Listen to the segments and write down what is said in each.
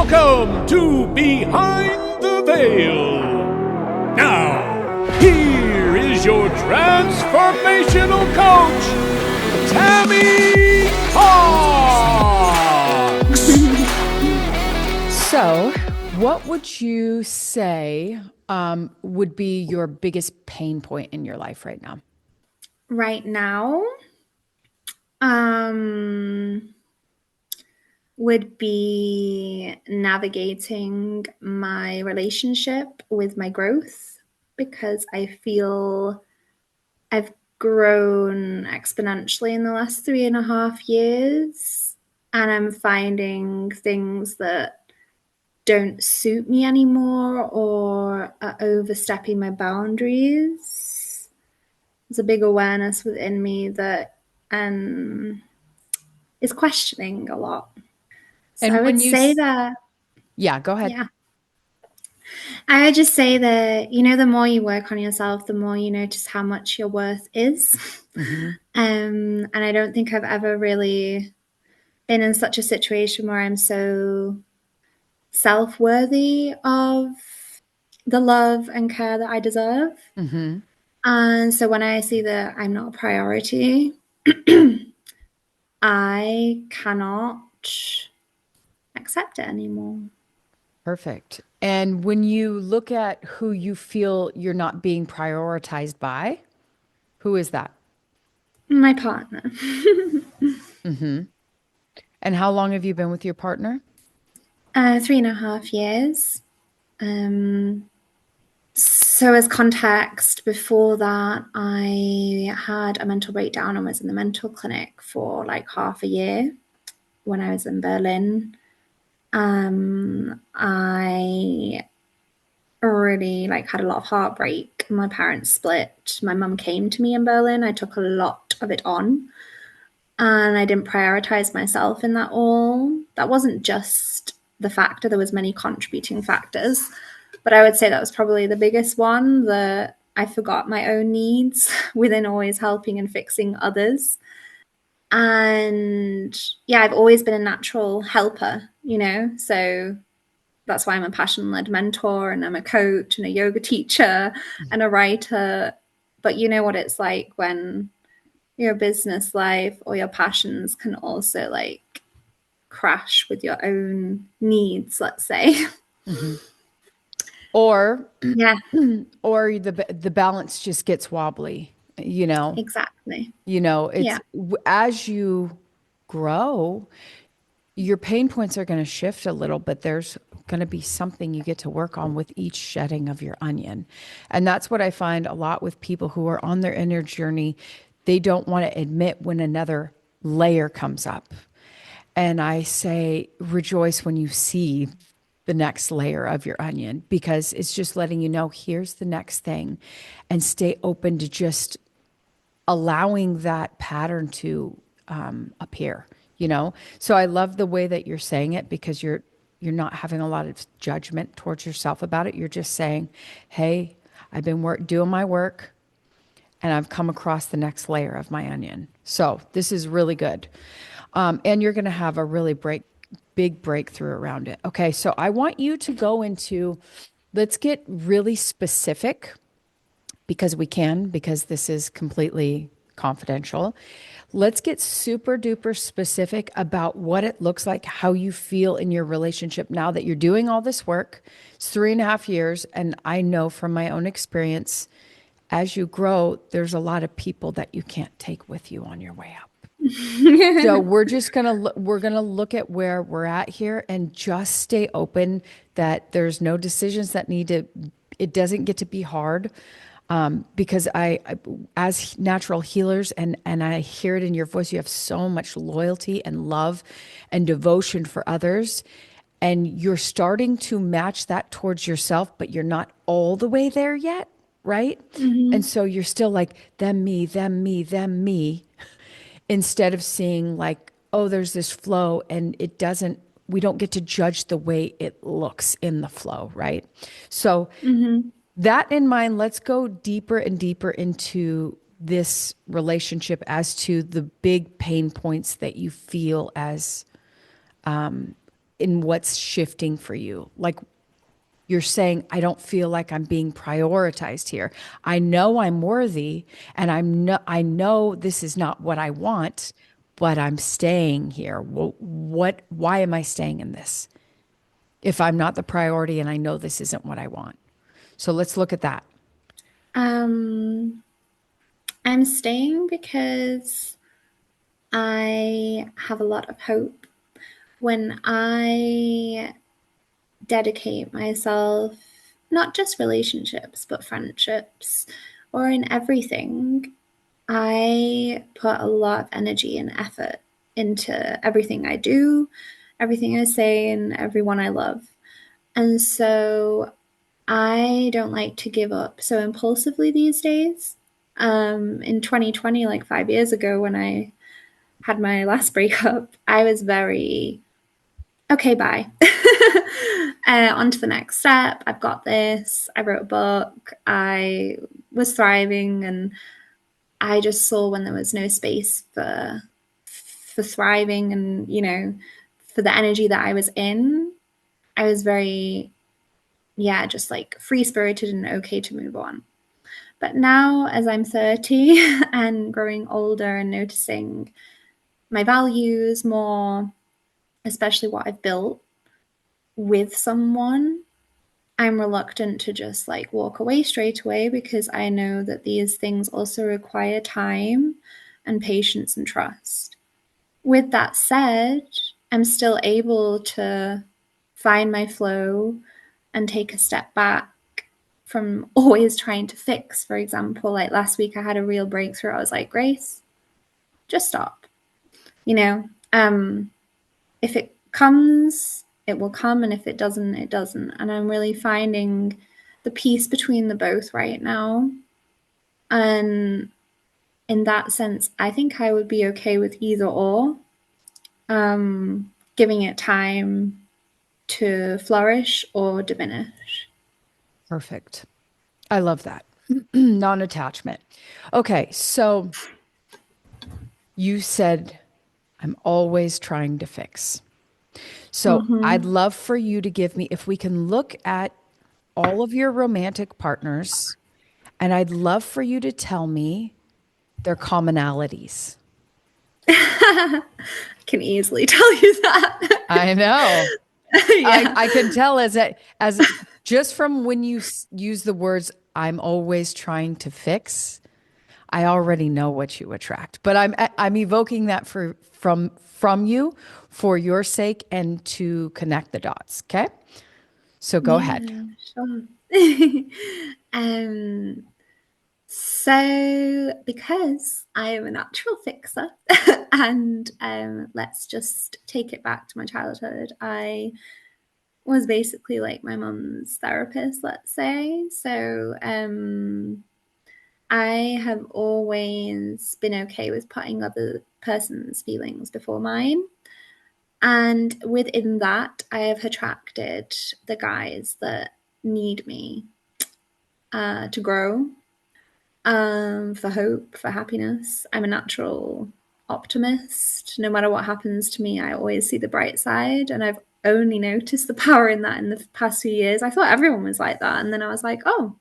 Welcome to Behind the Veil. Now, here is your transformational coach, Tammy Hawks. So, what would you say would be your biggest pain point in your life right now? Right now, would be navigating my relationship with my growth, because I feel I've grown exponentially in the last 3.5 years, and I'm finding things that don't suit me anymore or are overstepping my boundaries. There's a big awareness within me that is questioning a lot. So And I when would you say that, Yeah, go ahead. yeah. I would just say that, the more you work on yourself, the more you notice how much your worth is. Mm-hmm. And I don't think I've ever really been in such a situation where I'm so self-worthy of the love and care that I deserve. Mm-hmm. And so when I see that I'm not a priority, I cannot accept it anymore. Perfect. And when you look at who you feel you're not being prioritized by, who is that? My partner. Mm-hmm. And how long have you been with your partner? 3.5 years. So as context, before that, I had a mental breakdown and was in the mental clinic for like half a year when I was in Berlin. I already had a lot of heartbreak. My parents split. My mum came to me in Berlin. I took a lot of it on, and I didn't prioritize myself in that all. That wasn't just the factor. There was many contributing factors, but I would say that was probably the biggest one, that I forgot my own needs within always helping and fixing others. And yeah, I've always been a natural helper, so that's why I'm a passion-led mentor, and I'm a coach and a yoga teacher and a writer. But you know what it's like when your business life or your passions can also crash with your own needs, let's say. Mm-hmm. Or Yeah, or the balance just gets wobbly, exactly. It's Yeah. as you grow, your pain points are going to shift a little, but there's going to be something you get to work on with each shedding of your onion. And that's what I find a lot with people who are on their inner journey. They don't want to admit when another layer comes up. And I say, rejoice when you see the next layer of your onion, because it's just letting you know, here's the next thing, and stay open to just allowing that pattern to appear. So I love the way that you're saying it, because you're not having a lot of judgment towards yourself about it. You're just saying, hey, I've been doing my work, and I've come across the next layer of my onion. So this is really good. And you're going to have a really big breakthrough around it. Okay, so I want you to go into, let's get really specific, because this is completely confidential. Let's get super duper specific about what it looks like, how you feel in your relationship now that you're doing all this work. It's 3.5 years. And I know from my own experience, as you grow, there's a lot of people that you can't take with you on your way up. So we're gonna look at where we're at here, and just stay open that there's no decisions that it doesn't get to be hard. Because I, as natural healers, and I hear it in your voice, you have so much loyalty and love and devotion for others, and you're starting to match that towards yourself, but you're not all the way there yet, right? Mm-hmm. And so you're still like, them, me, them, me, them, me, instead of seeing oh, there's this flow, and we don't get to judge the way it looks in the flow, right? So that in mind, let's go deeper and deeper into this relationship as to the big pain points that you feel as in what's shifting for you. Like you're saying, I don't feel like I'm being prioritized here. I know I'm worthy and I know this is not what I want, but I'm staying here. Why am I staying in this? If I'm not the priority and I know this isn't what I want. So let's look at that. Um, I'm staying because I have a lot of hope. When I dedicate myself, not just relationships, but friendships, or in everything, I put a lot of energy and effort into everything I do, everything I say, and everyone I love. And so I don't like to give up so impulsively these days. In 2020, like 5 years ago, when I had my last breakup, I was very, okay, bye. On to the next step. I've got this. I wrote a book. I was thriving, and I just saw when there was no space for thriving, and for the energy that I was in, I was very, yeah, just like free spirited and okay to move on. But now, as I'm 30 and growing older and noticing my values more, especially what I've built with someone, I'm reluctant to just like walk away straight away, because I know that these things also require time and patience and trust. With that said, I'm still able to find my flow and take a step back from always trying to fix. For example, like last week, I had a real breakthrough. I was like, Grace, just stop. You know, if it comes, it will come. And if it doesn't, it doesn't. And I'm really finding the peace between the both right now. And in that sense, I think I would be okay with either or, giving it time to flourish or diminish. Perfect. I love that. Non-attachment. Okay, so you said, I'm always trying to fix. So I'd Mm-hmm. love for you to give me, if we can look at all of your romantic partners, and I'd love for you to tell me their commonalities. I can easily tell you that. I know. Yeah. I can tell as just from when you use the words, I'm always trying to fix. I already know what you attract, but I'm evoking that from you for your sake and to connect the dots. Okay, so go ahead. Yeah, sure. um, so because I am a natural fixer, and let's just take it back to my childhood. I was basically like my mum's therapist, let's say. So I have always been okay with putting other person's feelings before mine. And within that, I have attracted the guys that need me to grow, for hope, for happiness. I'm a natural optimist. No matter what happens to me, I always see the bright side. And I've only noticed the power in that in the past few years. I thought everyone was like that. And then I was like, oh,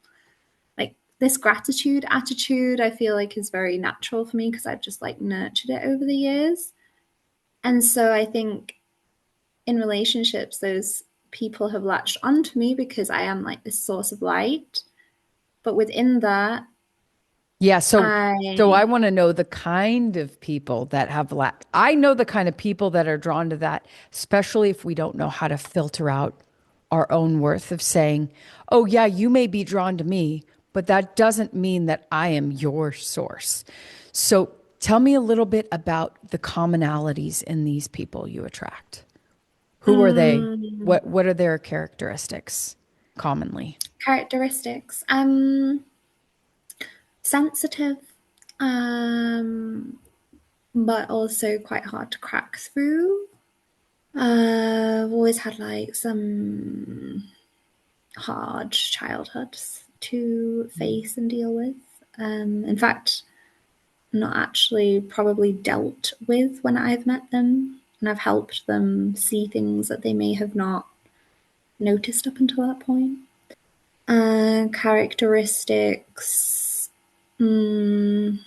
like this gratitude attitude, I feel like is very natural for me because I've just like nurtured it over the years. And so I think in relationships, those people have latched onto me because I am like this source of light. But within that, Yeah, so I I want to know the kind of people that have lack. I know the kind of people that are drawn to that, especially if we don't know how to filter out our own worth of saying, "Oh yeah, you may be drawn to me, but that doesn't mean that I am your source." So tell me a little bit about the commonalities in these people you attract. Who are they? mm, What are their characteristics commonly? characteristics. Sensitive, um, but also quite hard to crack through. I've always had like some hard childhoods to face and deal with. In fact, not actually probably dealt with when I've met them. and I've helped them see things that they may have not noticed up until that point. Characteristics, different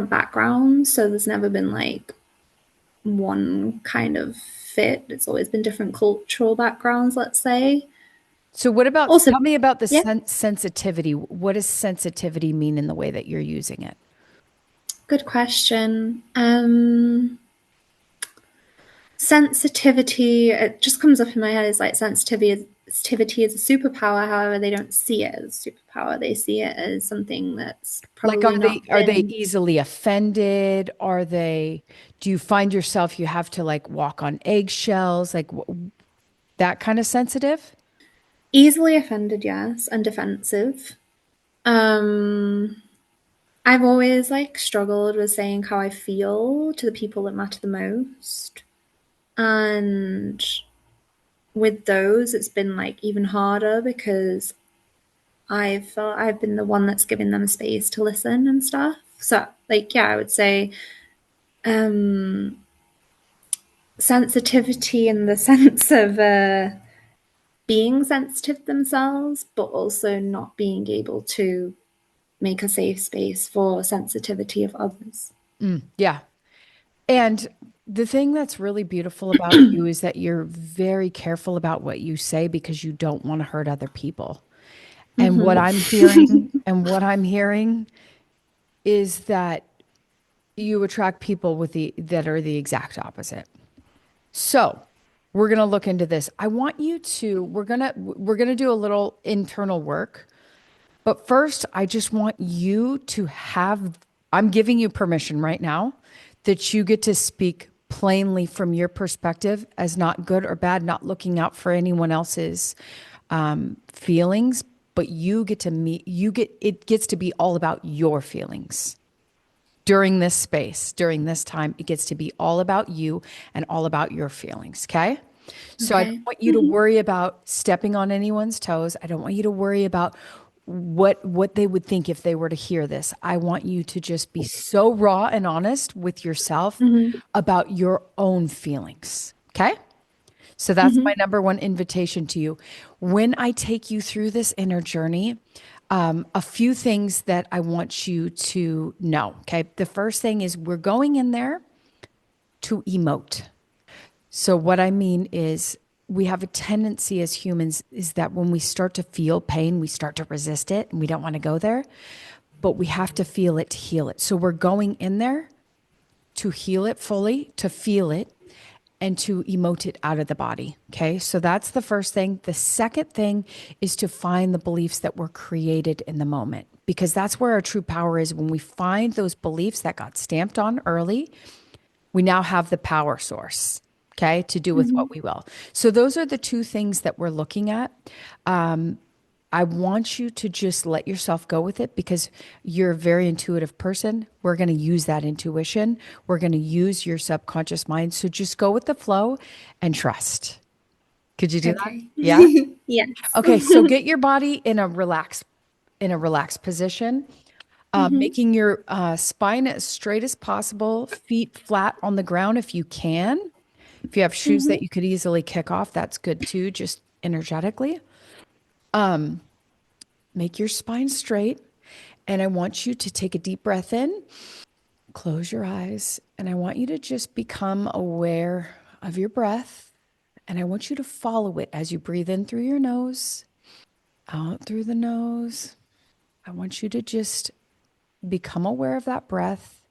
backgrounds. So there's never been like one kind of fit. It's always been different cultural backgrounds, let's say. So what about, Also, tell me about the yeah, sensitivity. What does sensitivity mean in the way that you're using it? good question. Sensitivity, it just comes up in my head, is like sensitivity is a superpower. However, they don't see it as a superpower. They see it as something that's Like, probably not are they been easily offended? Do you find yourself you have to like walk on eggshells, like that kind of sensitive? easily offended, yes, and defensive. Um, I've always like struggled with saying how I feel to the people that matter the most. And with those, it's been like even harder because I felt I've been the one that's given them space to listen and stuff. So, like, yeah, I would say um, sensitivity in the sense of being sensitive themselves, but also not being able to make a safe space for sensitivity of others. Yeah. And the thing that's really beautiful about you is that you're very careful about what you say because you don't want to hurt other people. And what I'm hearing is that you attract people with that are the exact opposite. So, we're going to look into this. I want you to we're going to do a little internal work. But first, I just want you to have, I'm giving you permission right now that you get to speak plainly from your perspective as not good or bad, not looking out for anyone else's feelings, but it gets to be all about your feelings during this space, during this time. It gets to be all about you and all about your feelings. Okay. So I don't Okay. want you to worry about stepping on anyone's toes. I don't want you to worry about what they would think if they were to hear this. I want you to just be so raw and honest with yourself about your own feelings. Okay? So that's my number one invitation to you. When I take you through this inner journey, a few things that I want you to know. Okay. The first thing is we're going in there to emote. So what I mean is we have a tendency as humans is that when we start to feel pain, we start to resist it and we don't want to go there, but we have to feel it to heal it. So we're going in there to heal it fully, to feel it, and to emote it out of the body. Okay. So that's the first thing. The second thing is to find the beliefs that were created in the moment, because that's where our true power is. When we find those beliefs that got stamped on early, we now have the power source, okay, to do with what we will. So those are the two things that we're looking at. I want you to just let yourself go with it because you're a very intuitive person. We're going to use that intuition. We're going to use your subconscious mind. So just go with the flow and trust. Could you do that? Okay. Yeah. Yes. Okay. So get your body in a relaxed position. Making your spine as straight as possible, feet flat on the ground if you can. If you have shoes that you could easily kick off, that's good too, just energetically. Make your spine straight. And I want you to take a deep breath in, close your eyes, and I want you to just become aware of your breath. And I want you to follow it as you breathe in through your nose, out through the nose. I want you to just become aware of that breath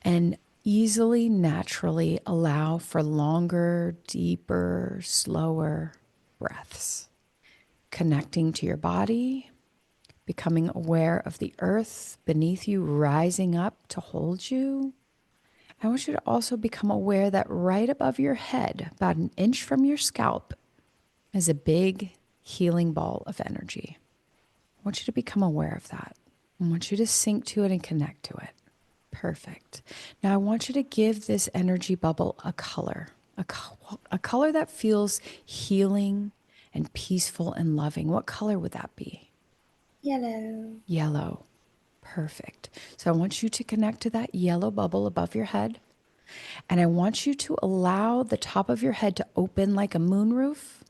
and easily, naturally allow for longer, deeper, slower breaths. Connecting to your body, becoming aware of the earth beneath you rising up to hold you. I want you to also become aware that right above your head, about an inch from your scalp, is a big healing ball of energy. I want you to become aware of that. I want you to sink to it and connect to it. Perfect. Now I want you to give this energy bubble a color, a color that feels healing and peaceful and loving. What color would that be? Yellow. Yellow. Perfect. So I want you to connect to that yellow bubble above your head. And I want you to allow the top of your head to open like a moonroof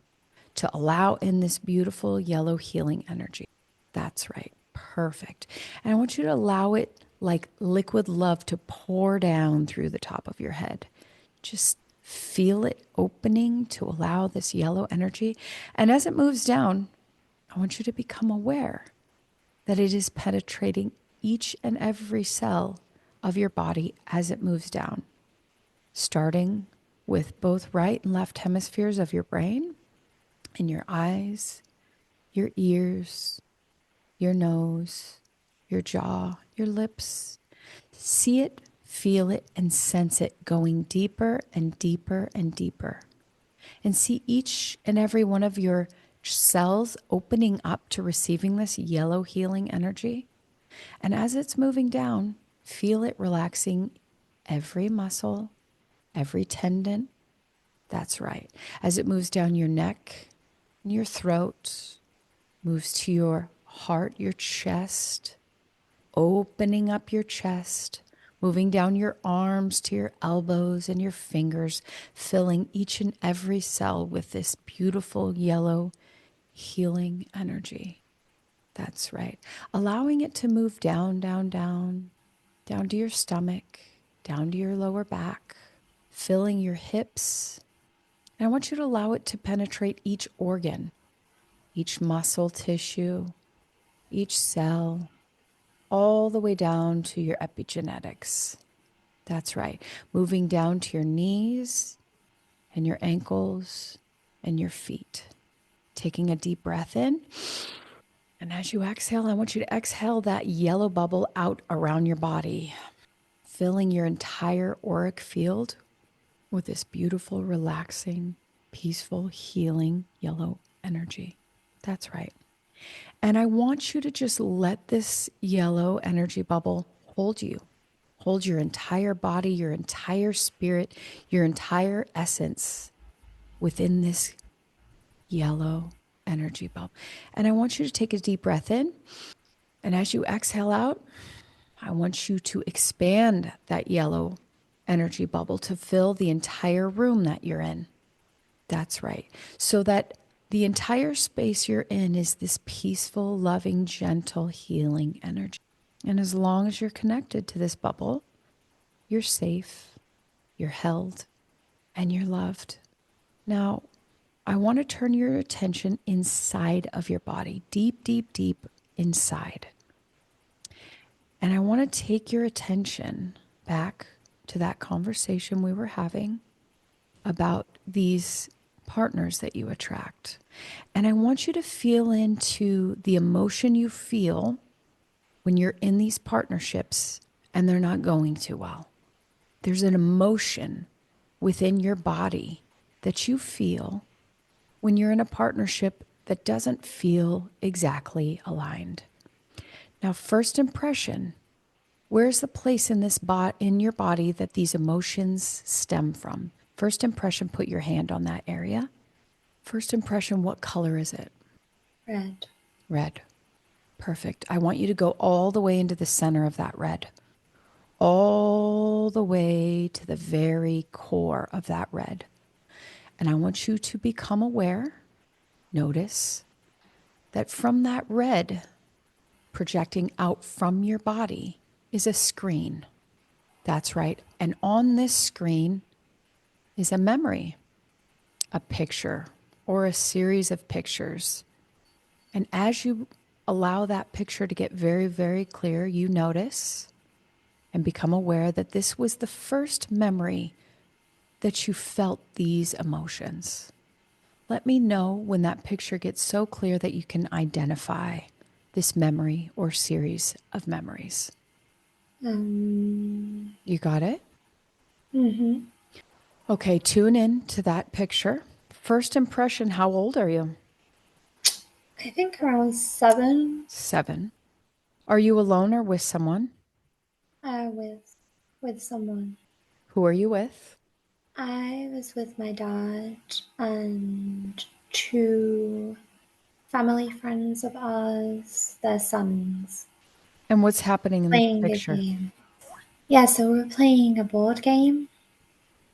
to allow in this beautiful yellow healing energy. That's right. Perfect. And I want you to allow it like liquid love to pour down through the top of your head. Just feel it opening to allow this yellow energy. And as it moves down, I want you to become aware that it is penetrating each and every cell of your body as it moves down, starting with both right and left hemispheres of your brain, in your eyes, your ears, your nose, your jaw, your lips. See it, feel it, and sense it going deeper and deeper and deeper. And see each and every one of your cells opening up to receiving this yellow healing energy. And as it's moving down, feel it relaxing every muscle, every tendon. That's right. As it moves down your neck, your throat, moves to your heart, your chest, opening up your chest, moving down your arms to your elbows and your fingers, filling each and every cell with this beautiful yellow healing energy. That's right. Allowing it to move down, down, down, down to your stomach, down to your lower back, filling your hips. And I want you to allow it to penetrate each organ, each muscle tissue, each cell, all the way down to your epigenetics. That's right. Moving down to your knees and your ankles and your feet. Taking a deep breath in. And as you exhale, I want you to exhale that yellow bubble out around your body, filling your entire auric field with this beautiful, relaxing, peaceful, healing yellow energy. That's right. And I want you to just let this yellow energy bubble hold you, hold your entire body, your entire spirit, your entire essence within this yellow energy bubble. And I want you to take a deep breath in. And as you exhale out, I want you to expand that yellow energy bubble to fill the entire room that you're in. That's right. So that the entire space you're in is this peaceful, loving, gentle, healing energy. And as long as you're connected to this bubble, you're safe, you're held, and you're loved. Now, I want to turn your attention inside of your body, deep, deep, deep inside. And I want to take your attention back to that conversation we were having about these partners that you attract. And I want you to feel into the emotion you feel when you're in these partnerships and they're not going too well. There's an emotion within your body that you feel when you're in a partnership that doesn't feel exactly aligned. Now, first impression, where's the place in in your body that these emotions stem from? First impression, put your hand on that area. First impression, what color is it? Red. Red. Perfect. I want you to go all the way into the center of that red, all the way to the very core of that red. And I want you to become aware, notice that from that red projecting out from your body is a screen. That's right. And on this screen is a memory, a picture, or a series of pictures. And as you allow that picture to get very, very clear, you notice and become aware that this was the first memory that you felt these emotions. Let me know when that picture gets so clear that you can identify this memory or series of memories. You got it? Mm-hmm. Okay, tune in to that picture. First impression, how old are you? I think around 7. 7. Are you alone or with someone? With someone. Who are you with? I was with my dad and 2 family friends of ours, their sons, And what's happening in the playing a picture? game. Yeah, so we're playing a board game.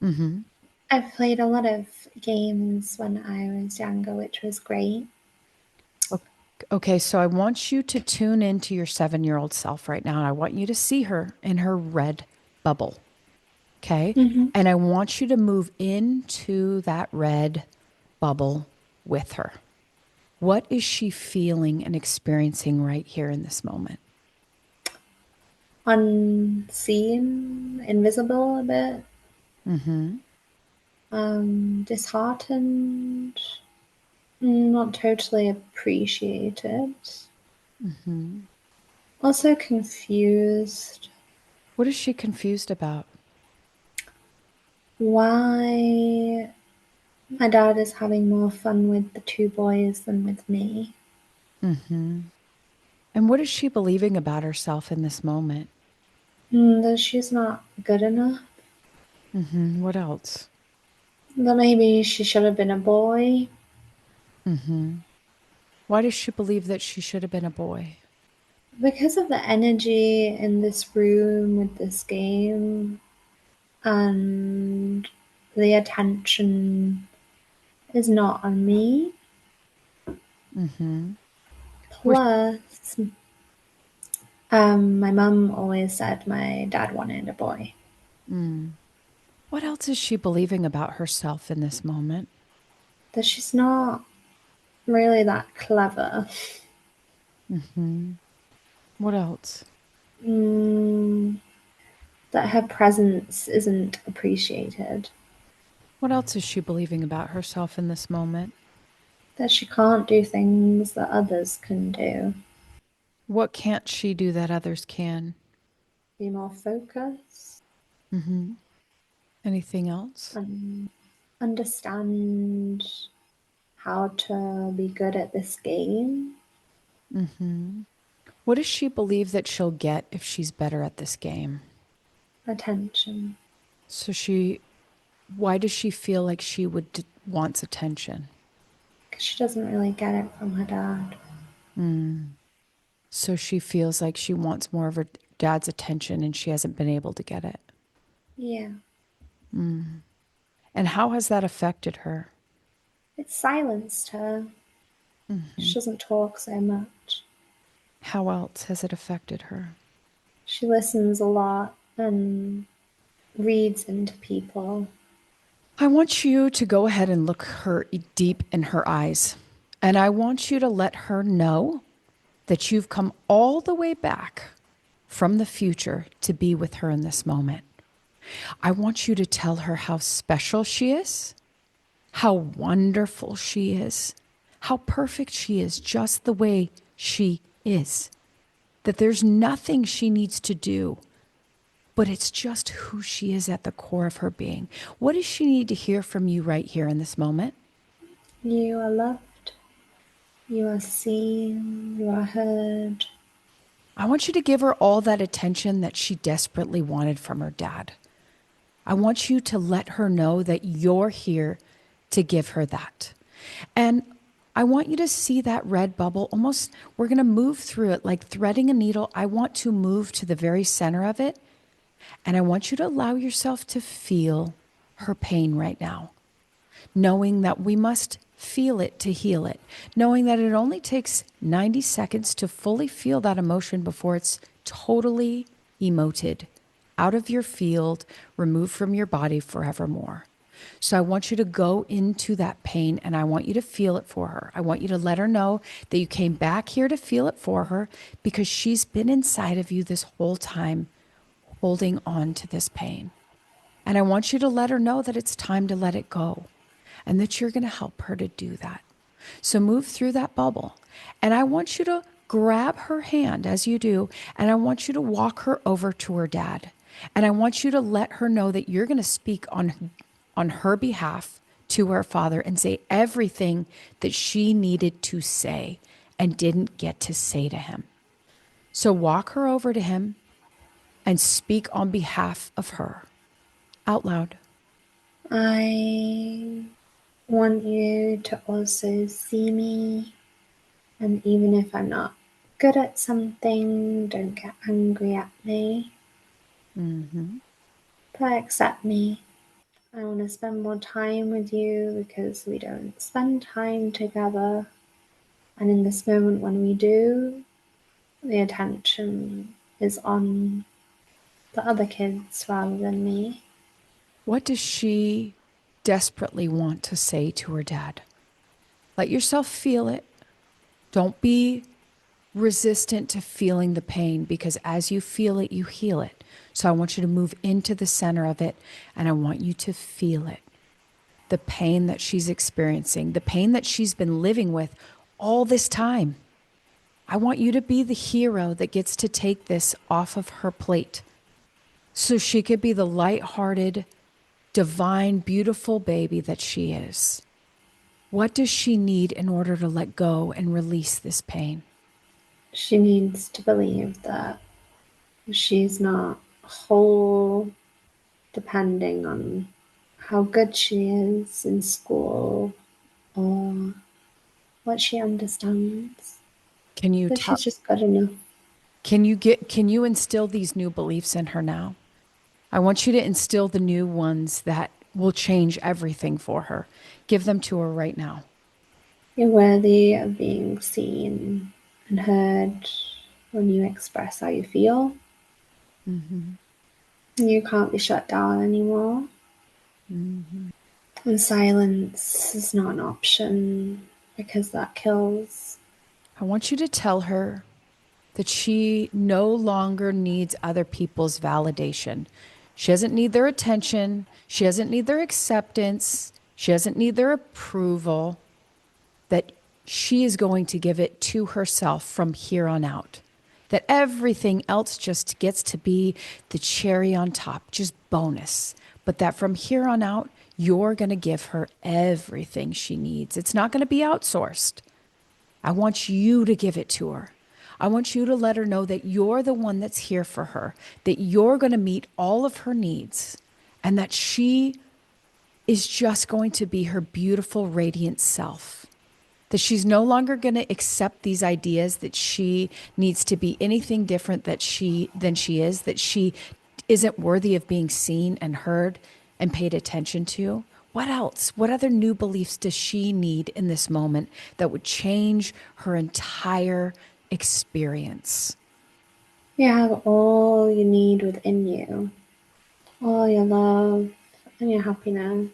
Mm-hmm. I've played a lot of games when I was younger, which was great. Okay, so I want you to tune into your 7-year-old self right now. And I want you to see her in her red bubble. Okay. Mm-hmm. And I want you to move into that red bubble with her. What is she feeling and experiencing right here in this moment? Unseen, invisible a bit, Mm-hmm. disheartened, not totally appreciated, Mm-hmm. also confused. What is she confused about? Why my dad is having more fun with the two boys than with me. Mm-hmm. And what is she believing about herself in this moment? That she's not good enough. Mm-hmm. What else? That maybe she should have been a boy. Mm-hmm. Why does she believe that she should have been a boy? Because of the energy in this room with this game, and the attention is not on me. Mm-hmm. What, Plus, my mum always said my dad wanted a boy. what else is she believing about herself in this moment? That she's not really that clever. Mm-hmm. What else? Mm, that her presence isn't appreciated. What else is she believing about herself in this moment? That she can't do things that others can do. What can't she do that others can? Be more focused Mm-hmm. Anything else? and understand how to be good at this game. Mm-hmm. What does she believe that she'll get if she's better at this game? Attention. So why does she feel like she wants attention? Because she doesn't really get it from her dad. So she feels like she wants more of her dad's attention and she hasn't been able to get it. Yeah. And how has that affected her? It silenced her. She doesn't talk so much. How else has it affected her? She listens a lot and reads into people. I want you to go ahead and look her deep in her eyes. And I want you to let her know that you've come all the way back from the future to be with her in this moment. I want you to tell her how special she is, how wonderful she is, how perfect she is, just the way she is. That there's nothing she needs to do, but it's just who she is at the core of her being. What does she need to hear from you right here in this moment? You are loved. You are seen. You are heard. I want you to give her all that attention that she desperately wanted from her dad. I want you to let her know that you're here to give her that. And I want you to see that red bubble almost, we're going to move through it like threading a needle. I want to move to the very center of it. And I want you to allow yourself to feel her pain right now, knowing that we must feel it to heal it, knowing that it only takes 90 seconds to fully feel that emotion before it's totally emoted, out of your field, removed from your body forevermore. So I want you to go into that pain and I want you to feel it for her. I want you to let her know that you came back here to feel it for her because she's been inside of you this whole time holding on to this pain. And I want you to let her know that it's time to let it go and that you're going to help her to do that. So move through that bubble. And I want you to grab her hand as you do, and I want you to walk her over to her dad. And I want you to let her know that you're going to speak on her behalf to her father and say everything that she needed to say and didn't get to say to him. So walk her over to him and speak on behalf of her out loud. I want you to also see me, and even if I'm not good at something, don't get angry at me, but accept me. I want to spend more time with you because we don't spend time together. And in this moment, when we do, the attention is on the other kids rather than me. What does she desperately want to say to her dad? Let yourself feel it. Don't be resistant to feeling the pain, because as you feel it, you heal it. So I want you to move into the center of it, and I want you to feel it. The pain that she's experiencing, the pain that she's been living with all this time. I want you to be the hero that gets to take this off of her plate so she could be the lighthearted, divine, beautiful baby that she is. What does she need in order to let go and release this pain? She needs to believe that she's not whole depending on how good she is in school or what she understands. Can you That tell? she's just good enough. Can you instill these new beliefs in her now? I want you to instill the new ones that will change everything for her. Give them to her right now. You're worthy of being seen and heard when you express how you feel. Mm-hmm. You can't be shut down anymore. Mm-hmm. And silence is not an option because that kills. I want you to tell her that she no longer needs other people's validation. She doesn't need their attention. She doesn't need their acceptance. She doesn't need their approval. That she is going to give it to herself from here on out. That everything else just gets to be the cherry on top, just bonus. But that from here on out, you're going to give her everything she needs. It's not going to be outsourced. I want you to give it to her. I want you to let her know that you're the one that's here for her, that you're going to meet all of her needs, and that she is just going to be her beautiful, radiant self. That she's no longer going to accept these ideas that she needs to be anything different than she is, that she isn't worthy of being seen and heard and paid attention to. What else? What other new beliefs does she need in this moment that would change her entire experience? You have all you need within you, all your love and your happiness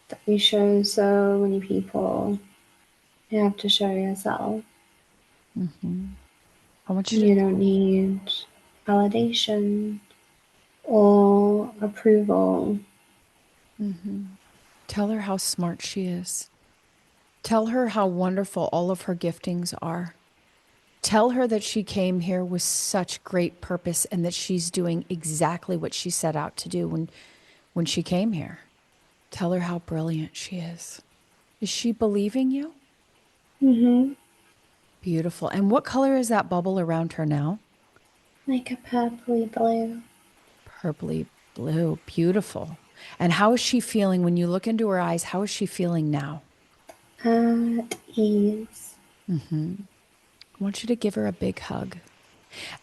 that you show so many people. You have to show yourself. Mm-hmm. I want you to You don't need validation or approval. tell her how smart she is. Tell her how wonderful all of her giftings are. Tell her that she came here with such great purpose and that she's doing exactly what she set out to do when she came here. Tell her how brilliant she is. Is she believing you? Mm-hmm. Beautiful. And what color is that bubble around her now? Like a purpley blue. Purpley blue. Beautiful. And how is she feeling when you look into her eyes? How is she feeling now? At ease. I want you to give her a big hug.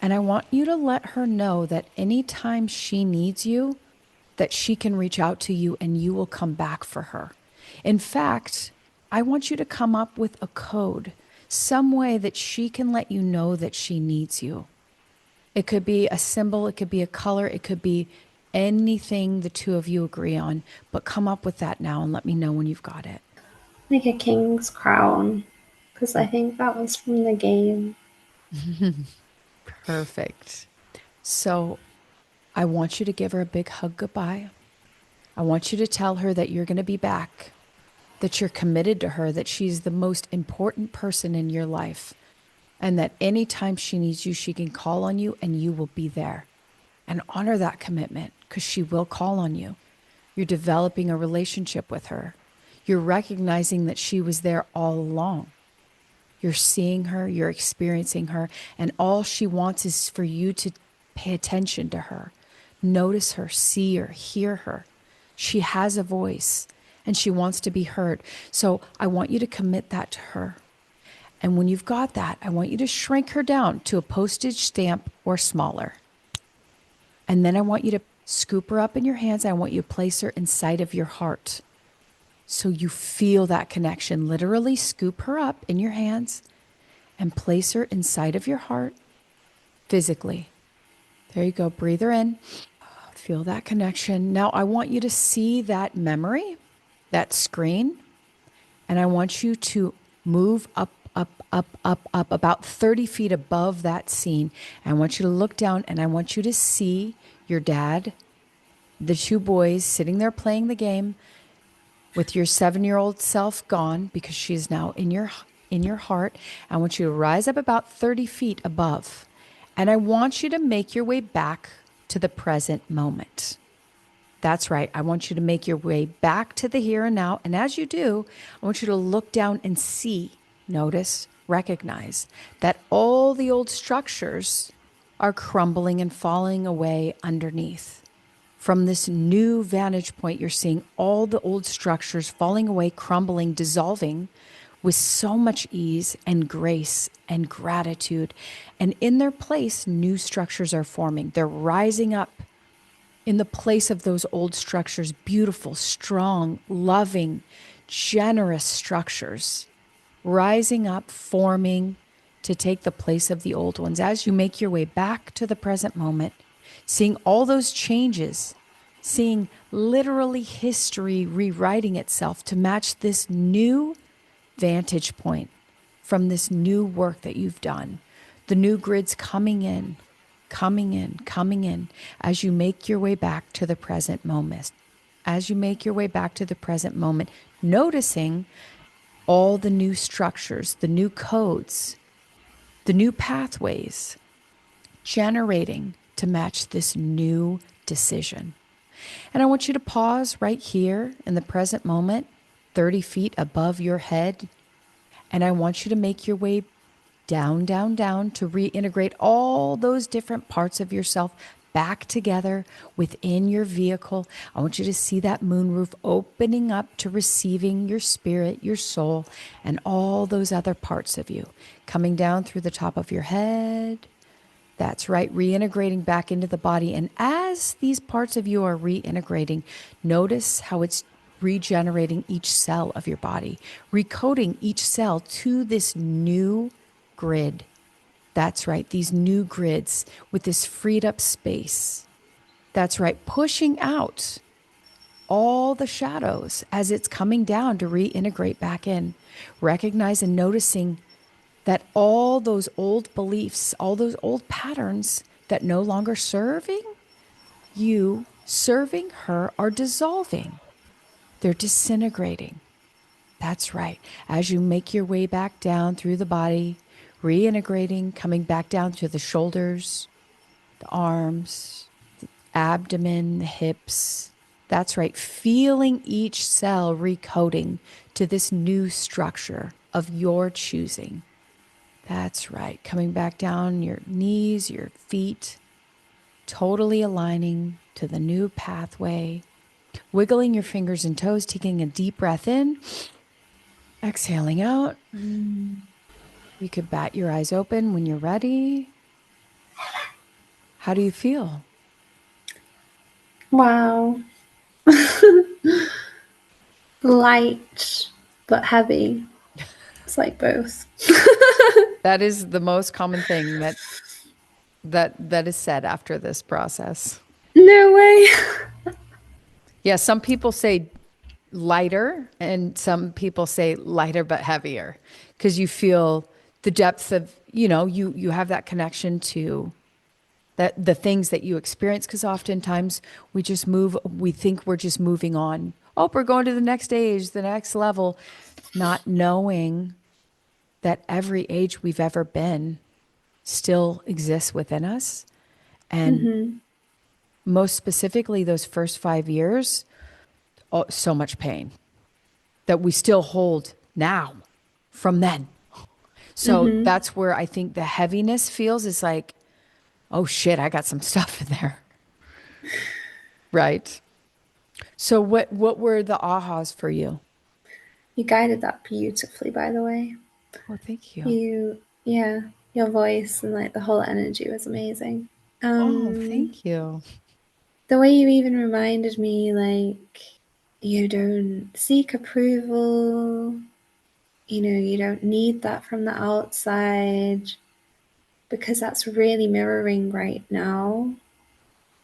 And I want you to let her know that anytime she needs you, that she can reach out to you and you will come back for her. In fact, I want you to come up with a code, some way that she can let you know that she needs you. It could be a symbol, it could be a color, it could be anything the two of you agree on, but come up with that now and let me know when you've got it. Like a king's crown. Because I think that was from the game. Perfect. So I want you to give her a big hug goodbye. I want you to tell her that you're going to be back, that you're committed to her, that she's the most important person in your life, and that anytime she needs you, she can call on you and you will be there. And honor that commitment because she will call on you. You're developing a relationship with her. You're recognizing that she was there all along. You're seeing her, you're experiencing her, and all she wants is for you to pay attention to her. Notice her, see her, hear her. She has a voice and she wants to be heard. So I want you to commit that to her. And when you've got that, I want you to shrink her down to a postage stamp or smaller. And then I want you to Scoop her up in your hands. I want you to place her inside of your heart. So you feel that connection. Literally scoop her up in your hands and place her inside of your heart physically. There you go. Breathe her in. Feel that connection. Now I want you to see that memory, that screen, and I want you to move up, up, about 30 feet above that scene. I want you to look down and I want you to see your dad, the two boys sitting there playing the game with your 7-year-old self gone because she's now in your heart. I want you to rise up about 30 feet above. And I want you to make your way back to the present moment. That's right. I want you to make your way back to the here and now. And as you do, I want you to look down and see, notice, recognize that all the old structures are crumbling and falling away underneath. From this new vantage point, you're seeing all the old structures falling away, crumbling, dissolving with so much ease and grace and gratitude. And in their place, new structures are forming. They're rising up in the place of those old structures, beautiful, strong, loving, generous structures rising up, forming to take the place of the old ones. As you make your way back to the present moment, seeing all those changes, seeing literally history rewriting itself to match this new vantage point from this new work that you've done, the new grids coming in, coming in, coming in as you make your way back to the present moment. As you make your way back to the present moment, noticing all the new structures, the new codes, the new pathways generating to match this new decision. And I want you to pause right here in the present moment, 30 feet above your head. And I want you to make your way down, down, down to reintegrate all those different parts of yourself back together within your vehicle. I want you to see that moonroof opening up to receiving your spirit, your soul, and all those other parts of you coming down through the top of your head. That's right, reintegrating back into the body. And as these parts of you are reintegrating, notice how it's regenerating each cell of your body, recoding each cell to this new grid. That's right, these new grids with this freed up space. That's right, pushing out all the shadows as it's coming down to reintegrate back in. Recognize and noticing that all those old beliefs, all those old patterns that no longer serving you, serving her, are dissolving. They're disintegrating. That's right. As you make your way back down through the body, reintegrating, coming back down to the shoulders, the arms, abdomen, the hips. That's right. Feeling each cell recoding to this new structure of your choosing. That's right. Coming back down your knees, your feet, totally aligning to the new pathway. Wiggling your fingers and toes, taking a deep breath in, exhaling out. You could bat your eyes open when you're ready. How do you feel? Wow. Light but heavy. It's like both. That is the most common thing that is said after this process. No way. Yeah, some people say lighter and some people say lighter but heavier because you feel the depth of, you have that connection to that the things that you experience, because oftentimes we think we're just moving on. Oh, we're going to the next stage, the next level, not knowing that every age we've ever been still exists within us. And most specifically, those first 5 years, oh, so much pain that we still hold now from then. So that's where I think the heaviness feels is like, oh shit, I got some stuff in there. Right. So what were the ahas for you? You guided that beautifully, by the way. Oh, thank you. Yeah, your voice and like the whole energy was amazing. Oh, thank you. The way you even reminded me, like, you don't seek approval, you don't need that from the outside, because that's really mirroring right now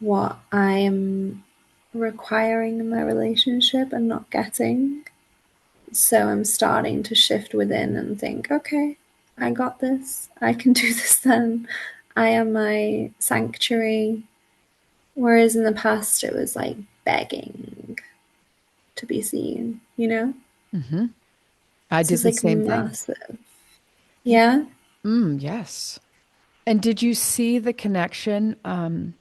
what I'm requiring in my relationship and not getting. So I'm starting to shift within and think, okay, I got this. I can do this then. I am my sanctuary. Whereas in the past, it was like begging to be seen. I So did it's the like same thing. massive. Yeah. Yes. And did you see the connection, or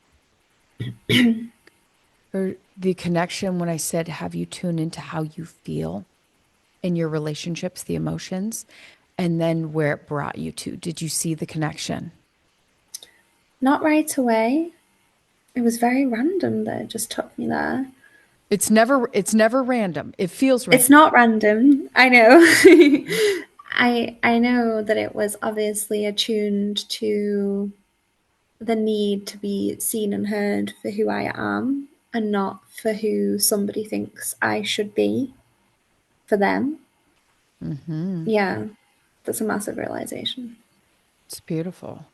the connection when I said, have you tune into how you feel in your relationships, the emotions, and then where it brought you to? Did you see the connection? Not right away. It was very random that it just took me there. It's never random. It feels It's random. not random. I know. I know that it was obviously attuned to the need to be seen and heard for who I am and not for who somebody thinks I should be for them. Yeah, that's a massive realization. It's beautiful.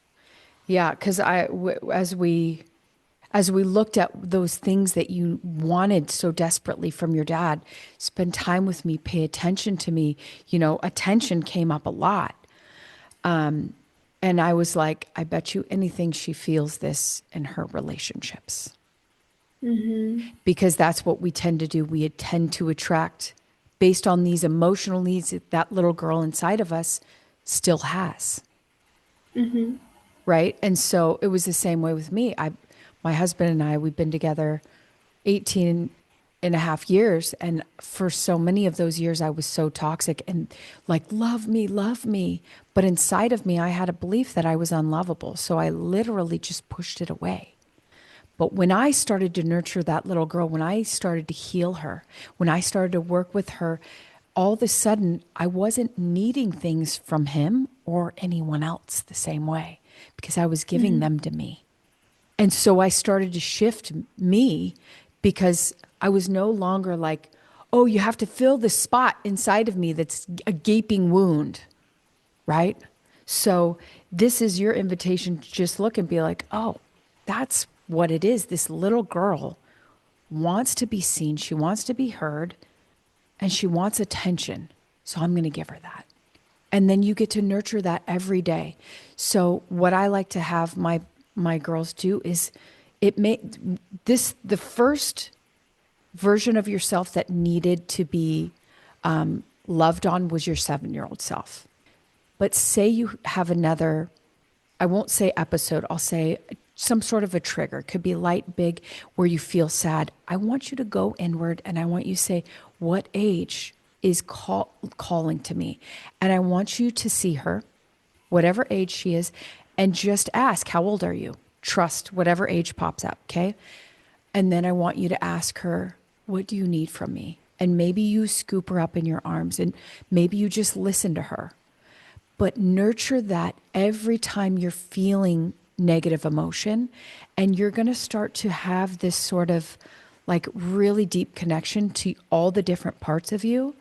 Yeah, because as we looked at those things that you wanted so desperately from your dad, spend time with me, pay attention to me, attention came up a lot. And I was like, I bet you anything she feels this in her relationships. Because that's what we tend to do. We tend to attract based on these emotional needs that that little girl inside of us still has. Right. And so it was the same way with me. My husband and I, we've been together 18 and a half years. And for so many of those years, I was so toxic and like, love me, love me. But inside of me, I had a belief that I was unlovable. So I literally just pushed it away. But when I started to nurture that little girl, when I started to heal her, when I started to work with her, all of a sudden I wasn't needing things from him or anyone else the same way because I was giving them to me. And so I started to shift me because I was no longer like, oh, you have to fill the spot inside of me that's a gaping wound, right? So this is your invitation to just look and be like, oh, that's what it is. This little girl wants to be seen, she wants to be heard, and she wants attention. So I'm going to give her that. And then you get to nurture that every day. So what I like to have my girls do is it may this the first version of yourself that needed to be loved on was your 7-year-old self. But say you have another, I won't say episode, I'll say some sort of a trigger. It could be light, big, where you feel sad. I want you to go inward and I want you to say, what age is calling to me? And I want you to see her, whatever age she is, and just ask, how old are you? Trust whatever age pops up, okay? And then I want you to ask her, what do you need from me? And maybe you scoop her up in your arms and maybe you just listen to her. But nurture that every time you're feeling negative emotion. And you're going to start to have this sort of like really deep connection to all the different parts of you.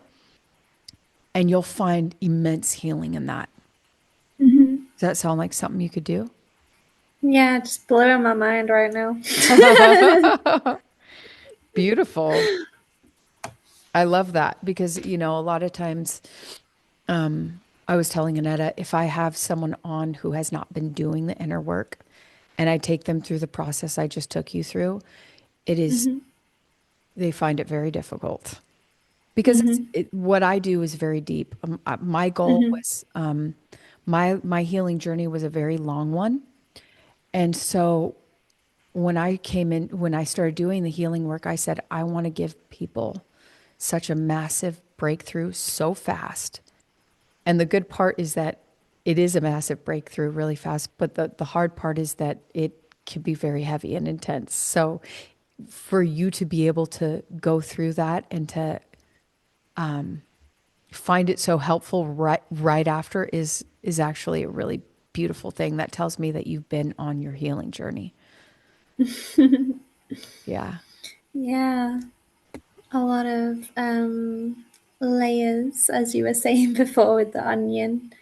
And you'll find immense healing in that. Does that sound like something you could do? Yeah, just blowing my mind right now. Beautiful. I love that because, a lot of times I was telling Annetta, if I have someone on who has not been doing the inner work and I take them through the process I just took you through, it is, they find it very difficult because what I do is very deep. My goal was, my healing journey was a very long one. And so when I started doing the healing work, I said, I want to give people such a massive breakthrough so fast. And the good part is that it is a massive breakthrough really fast, but the hard part is that it can be very heavy and intense. So for you to be able to go through that and to find it so helpful right after is actually a really beautiful thing that tells me that you've been on your healing journey. Yeah. Yeah, a lot of layers, as you were saying before with the onion.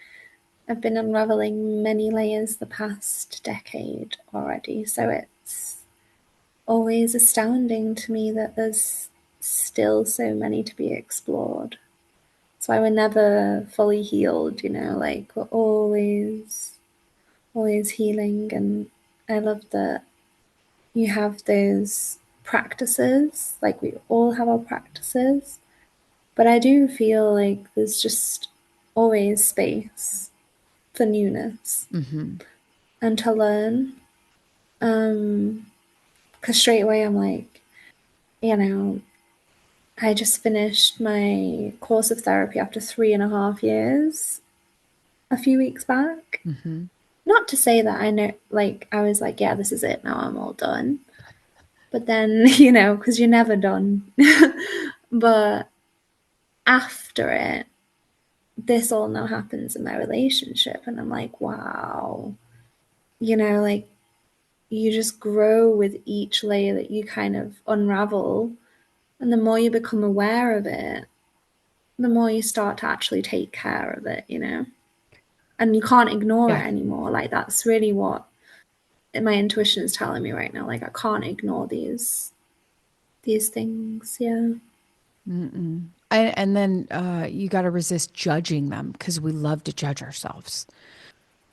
I've been unraveling many layers the past decade already, so it's always astounding to me that there's still so many to be explored. That's why we're never fully healed, like we're always healing. And I love that you have those practices, like we all have our practices, but I do feel like there's just always space for newness Mm-hmm. and to learn. Because straight away I'm like, you know, I just finished my course of therapy after 3.5 years a few weeks back. Mm-hmm. Not to say that I know, like, I was like, yeah, this is it now, I'm all done. But then, because you're never done. But after it, this all now happens in my relationship. And I'm like, wow, like you just grow with each layer that you kind of unravel. And the more you become aware of it, the more you start to actually take care of it. And you can't ignore Yeah. it anymore. Like, that's really what my intuition is telling me right now. Like, I can't ignore these things. Yeah. And then you got to resist judging them because we love to judge ourselves.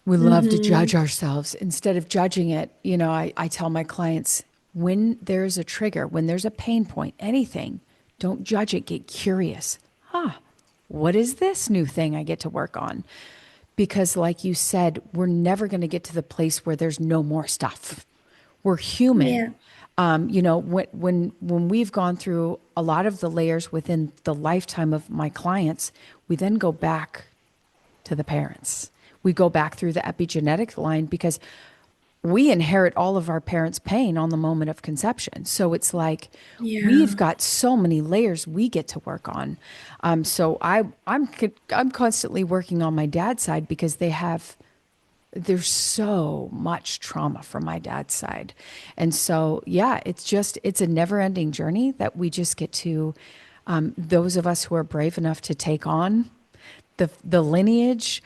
We love to Mm-hmm. judge ourselves instead of judging it. I tell my clients when there's a trigger, when there's a pain point, anything, don't judge it, get curious. What is this new thing I get to work on? Because, like you said, we're never going to get to the place where there's no more stuff. We're human. Yeah. When we've gone through a lot of the layers within the lifetime of my clients, we then go back to the parents. We go back through the epigenetic line because we inherit all of our parents' pain on the moment of conception. So it's like we've Yeah. got so many layers we get to work on. I'm constantly working on my dad's side because there's so much trauma from my dad's side. And so, yeah, it's a never ending journey that we just get to, those of us who are brave enough to take on the lineage,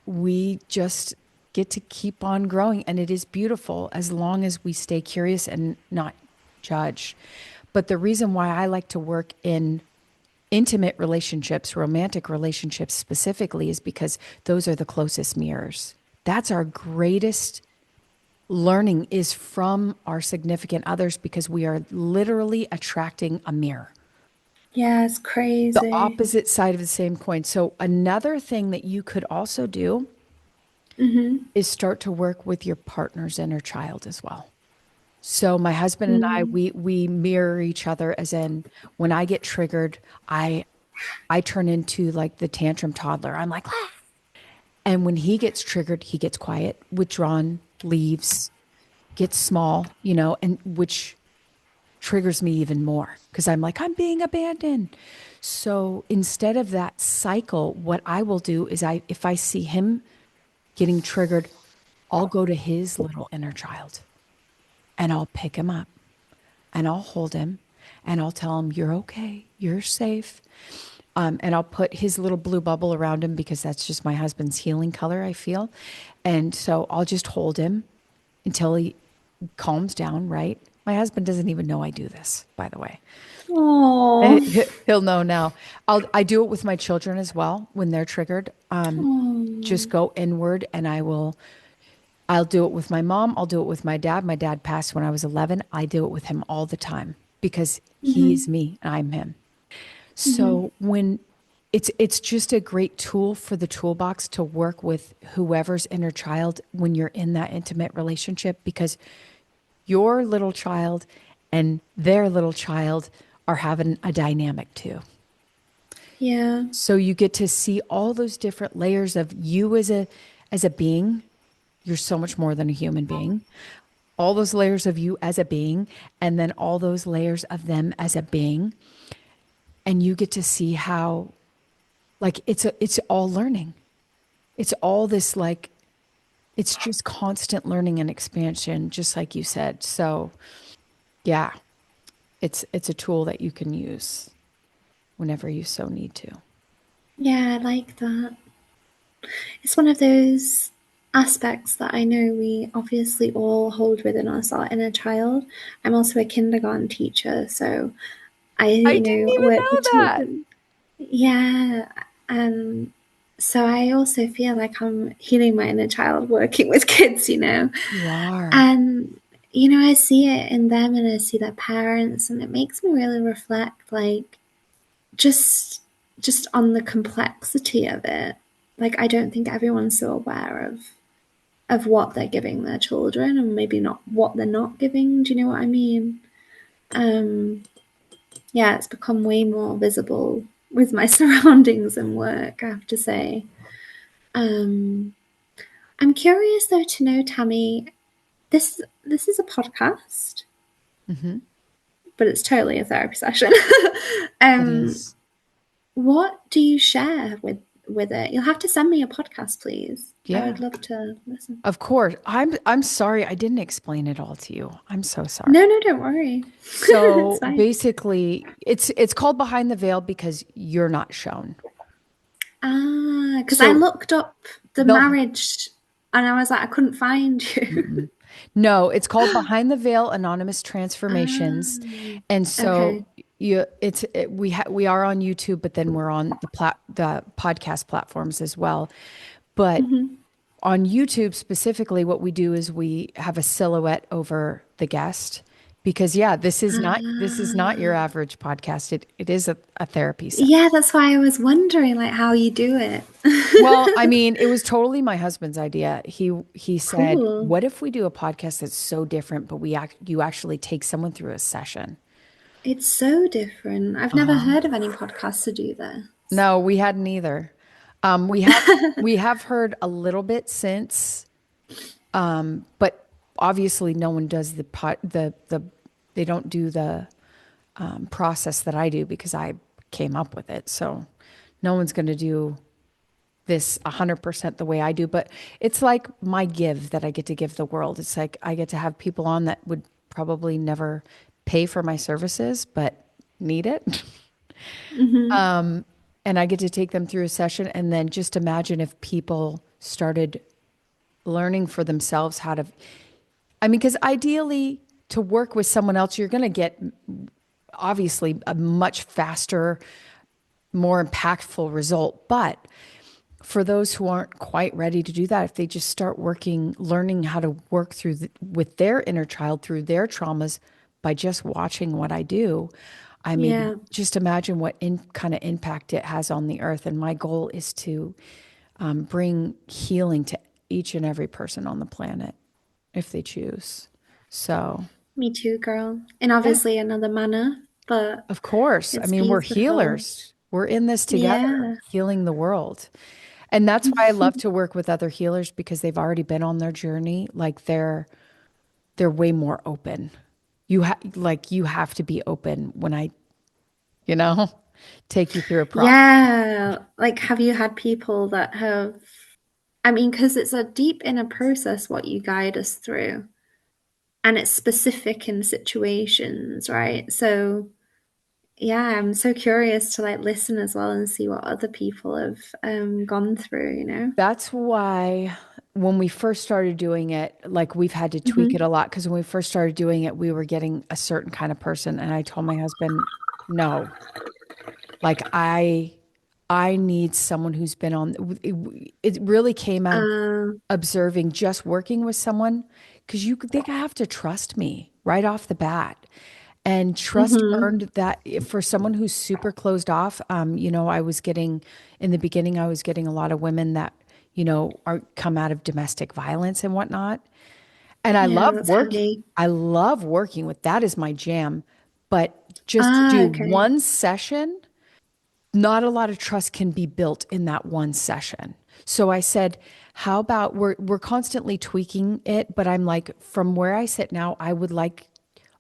we just get to keep on growing. And it is beautiful as long as we stay curious and not judge. But the reason why I like to work in intimate relationships, romantic relationships specifically, is because those are the closest mirrors. That's our greatest learning is from our significant others because we are literally attracting a mirror, Yeah, it's the crazy. opposite side of the same coin. So, another thing that you could also do Mm-hmm. is start to work with your partner's inner child as well. So, my husband and I, Mm. we mirror each other, as in when I get triggered, I turn into like the tantrum toddler. I'm like, "Ah." And when he gets triggered, he gets quiet, withdrawn, leaves, gets small, and which triggers me even more because I'm like, I'm being abandoned. So instead of that cycle, what I will do is if I see him getting triggered, I'll go to his little inner child and I'll pick him up and I'll hold him and I'll tell him, you're okay, you're safe. And I'll put his little blue bubble around him because that's just my husband's healing color, I feel. And so I'll just hold him until he calms down, right? My husband doesn't even know I do this, by the way. Oh. He'll know now. I do it with my children as well when they're triggered. Just Oh. go inward and I'll do it with my mom. I'll do it with my dad. My dad passed when I was 11. I do it with him all the time because he is Mm-hmm. me and I'm him. Mm-hmm. So when it's just a great tool for the toolbox to work with whoever's inner child when you're in that intimate relationship because your little child and their little child are having a dynamic too. Yeah. So you get to see all those different layers of you as a being. You're so much more than a human being. All those layers of you as a being, and then all those layers of them as a being. And you get to see how like it's all learning. It's all this like it's just constant learning and expansion, just like you said. So Yeah, it's a tool that you can use whenever you so need to. Yeah, I like that. It's one of those aspects that I know we obviously all hold within us, our inner child. I'm also a kindergarten teacher, so I, I didn't even work know with that. children. Yeah, and so I also feel like I'm healing my inner child working with kids. You are. And I see it in them and I see their parents, and it makes me really reflect, like, just on the complexity of it. Like, I don't think everyone's so aware of what they're giving their children, and maybe not what they're not giving. Do you know what I mean? Um, yeah, it's become way more visible with my surroundings and work, I have to say. Um, I'm curious though to know, Tammy, this is a podcast, Hmm. but it's totally a therapy session. It um, is. what do you share with it? You'll have to send me a podcast, please. I Yeah. would love to listen. Of course. I'm sorry I didn't explain it all to you. I'm so sorry. No, no, don't worry. It's So fine. basically, it's called Behind the Veil because you're not shown. Ah, because I So looked up the the marriage and I was like, I couldn't find you. Mm-mm. No, it's called Behind the Veil: Anonymous Transformations. Ah, And so okay. we are on YouTube, but then we're on the podcast platforms as well. But Hmm. on YouTube specifically, what we do is we have a silhouette over the guest because yeah, this is not your Ah, average podcast. It is a therapy session. yeah, that's why I was wondering, like, how you do it. Well, I mean, it was totally my husband's idea. He said, Cool. "What if we do a podcast that's so different, but you actually take someone through a session?" It's so different. I've never Uh-huh. heard of any podcasts to do this. No, we hadn't either. We have heard a little bit since, but obviously no one does they don't do the process that I do because I came up with it. So no one's going to do this 100% the way I do, but it's like my give that I get to give the world. It's like I get to have people on that would probably never pay for my services, but need it. Hmm. And I get to take them through a session and then just imagine if people started learning for themselves how to, I mean, because ideally to work with someone else, you're going to get obviously a much faster, more impactful result. But for those who aren't quite ready to do that, if they just start working, learning how to work with their inner child through their traumas by just watching what I do, I mean, Yeah, just imagine what kind of impact it has on the earth. And my goal is to bring healing to each and every person on the planet if they choose. So, me too, girl. In yeah, obviously another manner, but of course. I it's mean, we're beautiful. healers. We're in this together, Yeah. healing the world. And that's why I love to work with other healers because they've already been on their journey. Like they're way more open. You have to be open when I, you know, take you through a process. Yeah. Like, have you had people that have, I mean, because it's a deep inner process what you guide us through, and it's specific in situations, right? So, yeah, I'm so curious to like listen as well and see what other people have gone through. That's why when we first started doing it, like we've had to tweak it a Hmm. lot because when we first started doing it, we were getting a certain kind of person. And I told my husband, no, like I need someone who's been on it really came out of Uh, observing just working with someone because they have to trust me right off the bat. And trust hmm. earned that for someone who's super closed off, I was getting in the beginning, I was getting a lot of women that, are come out of domestic violence and whatnot. And Yeah, that's heavy. I love working with that is my jam. But just to Ah, do okay. one session, not a lot of trust can be built in that one session. So I said, how about we're constantly tweaking it, but I'm like, from where I sit now, I would like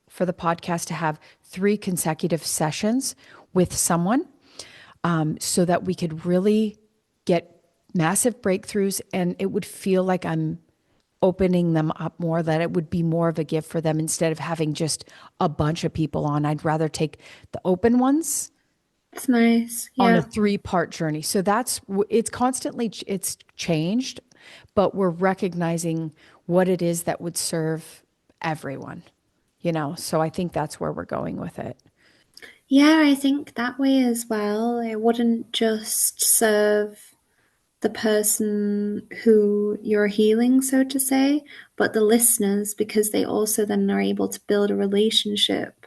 for the podcast to have 3 consecutive sessions with someone so that we could really get massive breakthroughs and it would feel like I'm opening them up more, that it would be more of a gift for them instead of having just a bunch of people on. I'd rather take the open ones It's nice. on a Yeah. 3-part journey. So it's constantly, it's changed, but we're recognizing what it is that would serve everyone, you know? So I think that's where we're going with it. Yeah, I think that way as well. It wouldn't just serve the person who you're healing, so to say, but the listeners, because they also then are able to build a relationship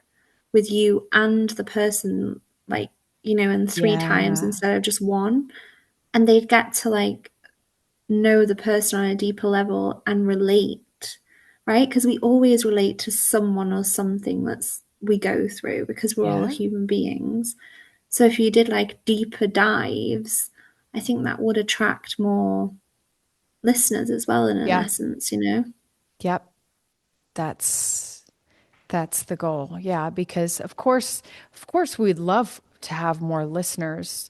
with you and the person, like, in 3 times Yeah. instead of just one. And they'd get to like know the person on a deeper level and relate, right? Because we always relate to someone or something that's we go through because we're all Yeah. human beings. So if you did like deeper dives, I think that would attract more listeners as well in an Yeah. essence. Yep. That's that's the goal. Yeah, because of course we'd love to have more listeners.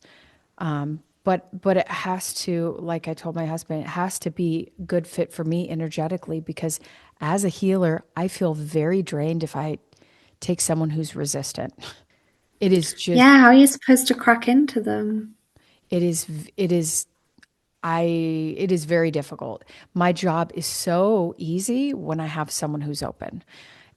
But it has to, like I told my husband, it has to be good fit for me energetically because as a healer, I feel very drained if I take someone who's resistant. It is just Yeah, how are you supposed to crack into them? it is it is I it is very difficult. My job is so easy when I have someone who's open.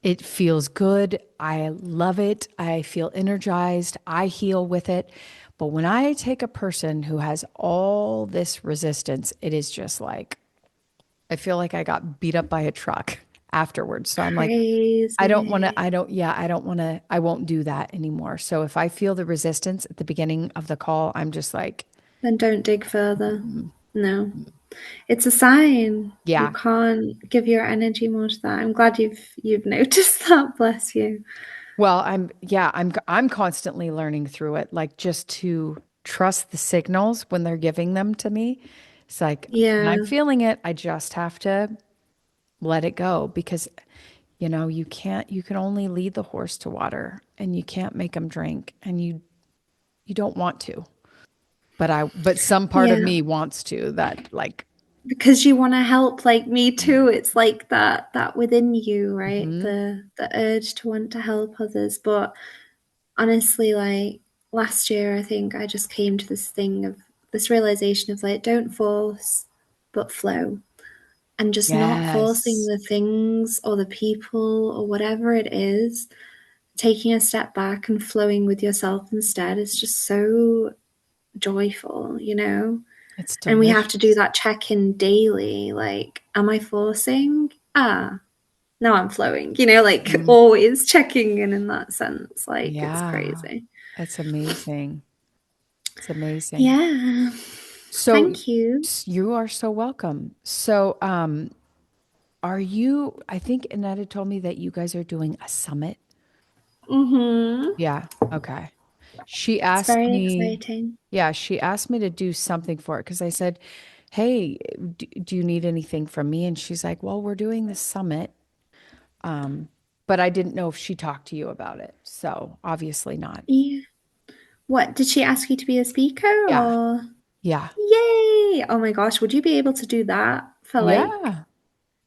It feels good. I love it. I feel energized. I heal with it. But when I take a person who has all this resistance, it is just like I feel like I got beat up by a truck afterwards. So I'm like, I don't want to, Crazy. I don't want to, I won't do that anymore. So if I feel the resistance at the beginning of the call, I'm just like, Then don't dig further. No. It's a sign. You yeah. can't give your energy more to that. I'm glad you've noticed that, bless you. Well, I'm constantly learning through it, like just to trust the signals when they're giving them to me. It's like when I'm Yeah. feeling it, I just have to let it go because you can only lead the horse to water and you can't make him drink and you don't want to. But some part of Yeah. me wants to that like Because you want to help, like me too. It's like that within you, right? mhm, The urge to want to help others. But honestly, like last year I think I just came to this realization of like don't force but flow. And just not forcing yes. the things or the people or whatever it is, taking a step back and flowing with yourself instead is just so joyful. It's And we have to do delicious. that check in daily. Like, am I forcing? No, I'm flowing, like Mm, always checking in that sense. Like, it's yeah. crazy. It's amazing. It's amazing. Yeah. So Thank you. you are so welcome. So are you I think Annetta told me that you guys are doing a summit. Mm-hmm. Yeah. Okay. She It's asked very me, exciting. yeah, she asked me to do something for it because I said, "Hey, do you need anything from me?" And she's like, "Well, we're doing this summit." But I didn't know if she talked to you about it. So obviously not. Yeah. What, did she ask you to be a speaker Yeah. or? Yeah. Yay! Oh my gosh, would you be able to do that for like Yeah.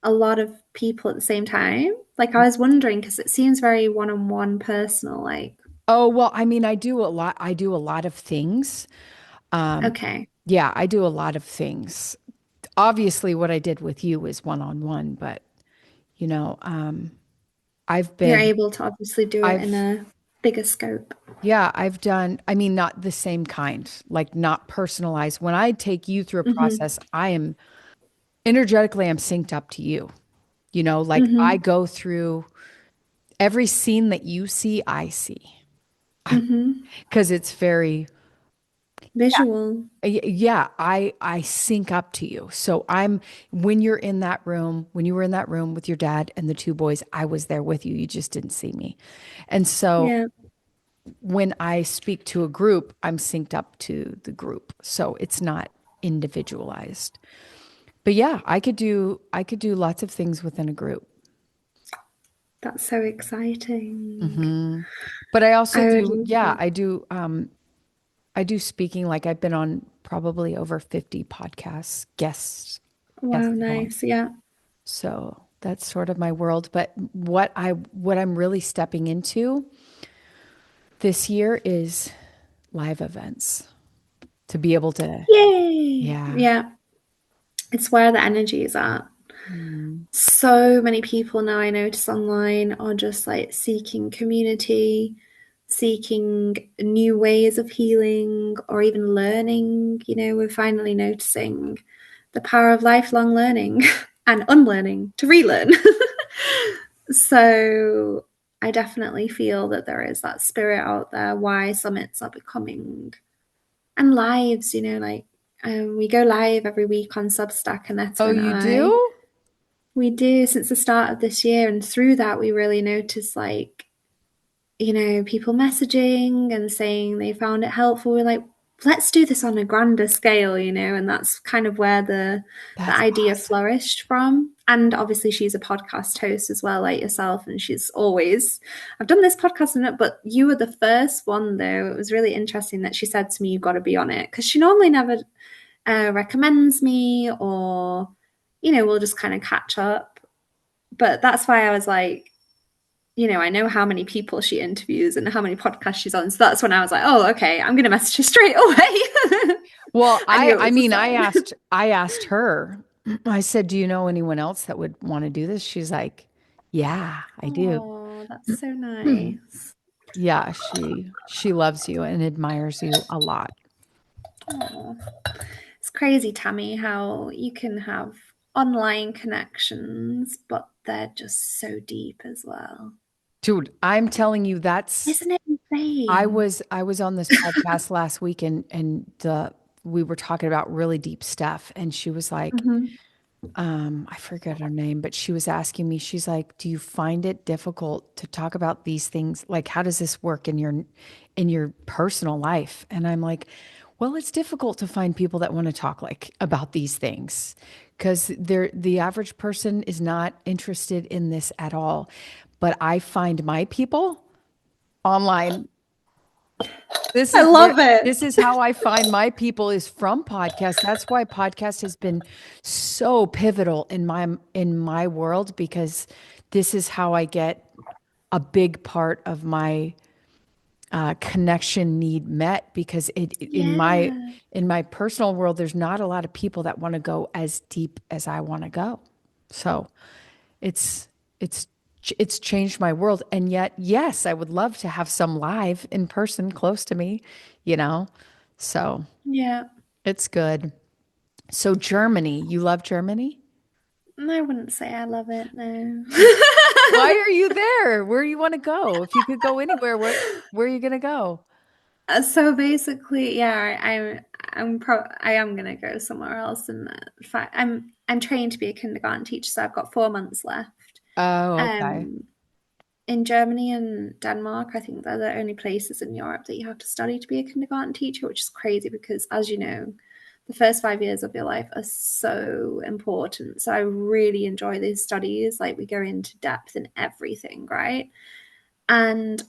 a lot of people at the same time? Like, I was wondering because it seems very one-on-one personal, like, Oh, well, I mean, I do a lot of things. okay, Yeah, I do a lot of things. Obviously, what I did with you is one-on-one, but you know, I've you're been, able to obviously do it in I've, a bigger scope. yeah, I've done, I mean, not the same kind, like not personalized. When I take you through a Mm-hmm. process, I am energetically, I'm synced up to you. Like I Mm-hmm. go through every scene that you see, I see Mm-hmm. because it's very, Visual. yeah, I sync up to you. So when you're in that room, when you were in that room with your dad and the two boys, I was there with you. You just didn't see me. And so Yeah, when I speak to a group, I'm synced up to the group. So it's not individualized. But yeah, I could do lots of things within a group. that's so exciting. Hmm. But I also I would do, love yeah, that. I do speaking. Like I've been on probably over 50 podcasts, guests Wow, and on. nice. Yeah. So that's sort of my world. But what I'm really stepping into this year is live events to be able to, Yay! yeah. Yeah, it's where the energy is at. Mm. So many people now I notice online are just like seeking community, seeking new ways of healing, or even learning. We're finally noticing the power of lifelong learning and unlearning to relearn. So I definitely feel that there is that spirit out there, why summits are becoming, and lives, like we go live every week on Substack, Annetta Oh, and you I. do? We do, since the start of this year. And through that, we really noticed, like, people messaging and saying they found it helpful. We're like, let's do this on a grander scale, and that's kind of where the That's idea awesome. flourished from. And obviously she's a podcast host as well, like yourself, and she's always, I've done this podcast and that, but you were the first one though. It was really interesting that she said to me, you've got to be on it, because she normally never recommends me, or we'll just kind of catch up. But that's why I was like, I know how many people she interviews and how many podcasts she's on. So that's when I was like, oh, okay, I'm going to message her straight away. Well, I knew it I was a mean, sign. I asked her, I said, do you know anyone else that would want to do this? She's like, yeah, I do. Oh, that's so nice. Yeah, she loves you and admires you a lot. Oh, it's crazy, Tammy, how you can have online connections, but they're just so deep as well. Dude, I'm telling you, that's Isn't it insane? I was on this podcast last week and we were talking about really deep stuff and she was like, Mhm. I forget her name, but she was asking me, she's like, do you find it difficult to talk about these things? Like, how does this work in your personal life? And I'm like, well, it's difficult to find people that want to talk like about these things because the average person is not interested in this at all. But I find my people online. I love it. This is how I find my people is from podcasts. That's why podcast has been so pivotal in my world because this is how I get a big part of my connection need met because Yeah. in my personal world there's not a lot of people that want to go as deep as I want to go. So it's it's it's changed my world. And yet, yes, I would love to have some live in person close to me, you know? So Yeah. it's good. So Germany, you love Germany? I wouldn't say I love it, no. Why are you there? Where do you want to go? If you could go anywhere, where are you gonna go? So basically, yeah, I am gonna go somewhere else. And in fact, I'm trained to be a kindergarten teacher, so I've got 4 months left. Oh, okay. Um, in Germany and Denmark, I think they're the only places in Europe that you have to study to be a kindergarten teacher, which is crazy because, as you know, the first 5 years of your life are so important. So I really enjoy these studies. Like, we go into depth in everything, right? And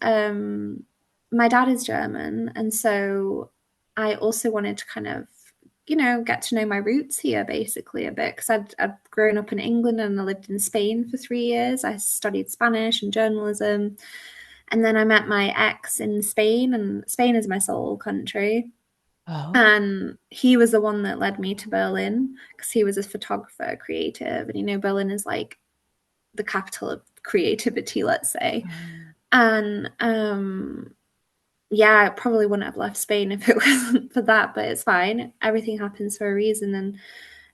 my dad is German, and so I also wanted to kind of, get to know my roots here basically a bit, because I'd grown up in England and I lived in Spain for 3 years. I studied Spanish and journalism, and then I met my ex in Spain, and Spain is my soul country. Oh. And he was the one that led me to Berlin because he was a photographer, creative, and Berlin is like the capital of creativity, let's say. Um, And yeah, I probably wouldn't have left Spain if it wasn't for that, but it's fine. Everything happens for a reason. And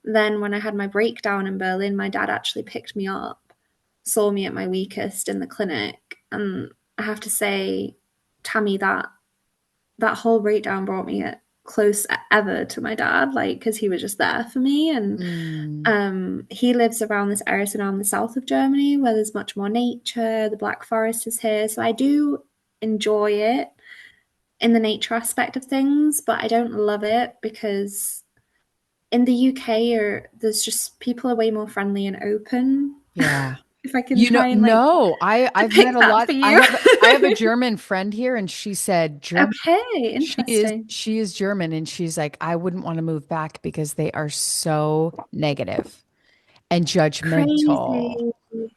then when I had my breakdown in Berlin, my dad actually picked me up, saw me at my weakest in the clinic. And I have to say, Tammy, that whole breakdown brought me close ever to my dad, like, because he was just there for me. And mm, he lives around this area, so around the south of Germany, where there's much more nature. The Black Forest is here, so I do enjoy it in the nature aspect of things, but I don't love it because in the UK, there's just, people are way more friendly and open. yeah. If I can You know, try and like no, I've met depict a that lot. for you. I have a German friend here and she said German Okay, interesting. she is German and she's like, I wouldn't want to move back because they are so negative. and judgmental Crazy.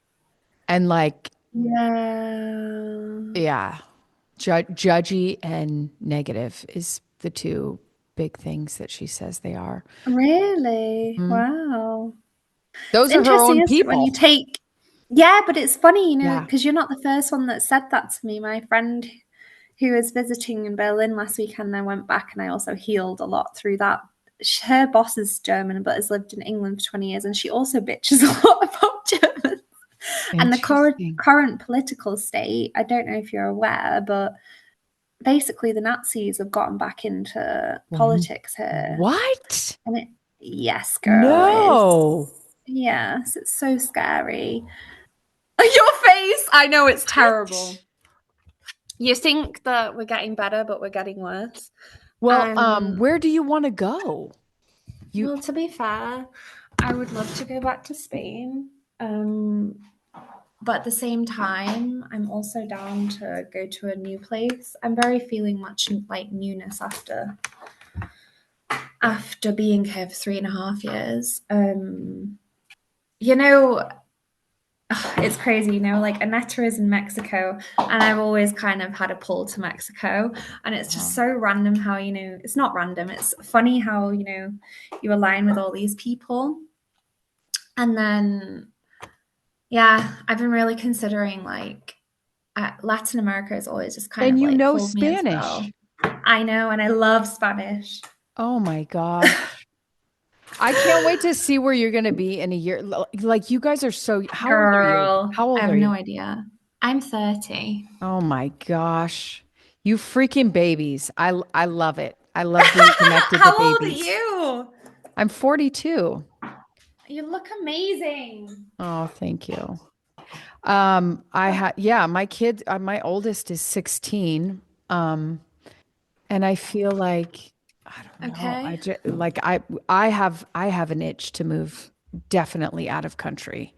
and like, Yeah. yeah, judgy and negative is the two big things that she says they are. Really? Mhm. Wow. It's Those are her interesting, own isn't it, when you people. take, yeah, but it's funny, Yeah. because you're not the first one that said that to me. My friend who was visiting in Berlin last weekend, I went back and I also healed a lot through that. Her boss is German, but has lived in England for 20 years, and she also bitches a lot about Germans. And the Interesting. current political state, I don't know if you're aware, but basically the Nazis have gotten back into politics here. What? And yes, girl, it is. No. Yes, it's so scary. Your face, I know it's terrible. What? You think that we're getting better, but we're getting worse. Well, And where do you want to go? You well, to be fair, I would love to go back to Spain. Um, but at the same time, I'm also down to go to a new place. I'm very feeling much like newness after being here for 3.5 years. You know, it's crazy, like Aneta is in Mexico, and I've always kind of had a pull to Mexico. And it's just so random how, it's not random, it's funny how, you align with all these people. And then, yeah, I've been really considering like Latin America has always just kind and of you like know pulled me as well. Spanish. I know, and I love Spanish. Oh my gosh. I can't wait to see where you're going to be in a year. Like you guys are so, how old are you? Girl, How I old have are no you? idea. I'm 30. Oh my gosh. You freaking babies. I love it. I love being connected to How old are babies. you? I'm 42. You look amazing. Oh, thank you. I had, yeah, my kid, my oldest is 16. Um, and I feel like, I don't know, Okay. like I have an itch to move definitely out of country.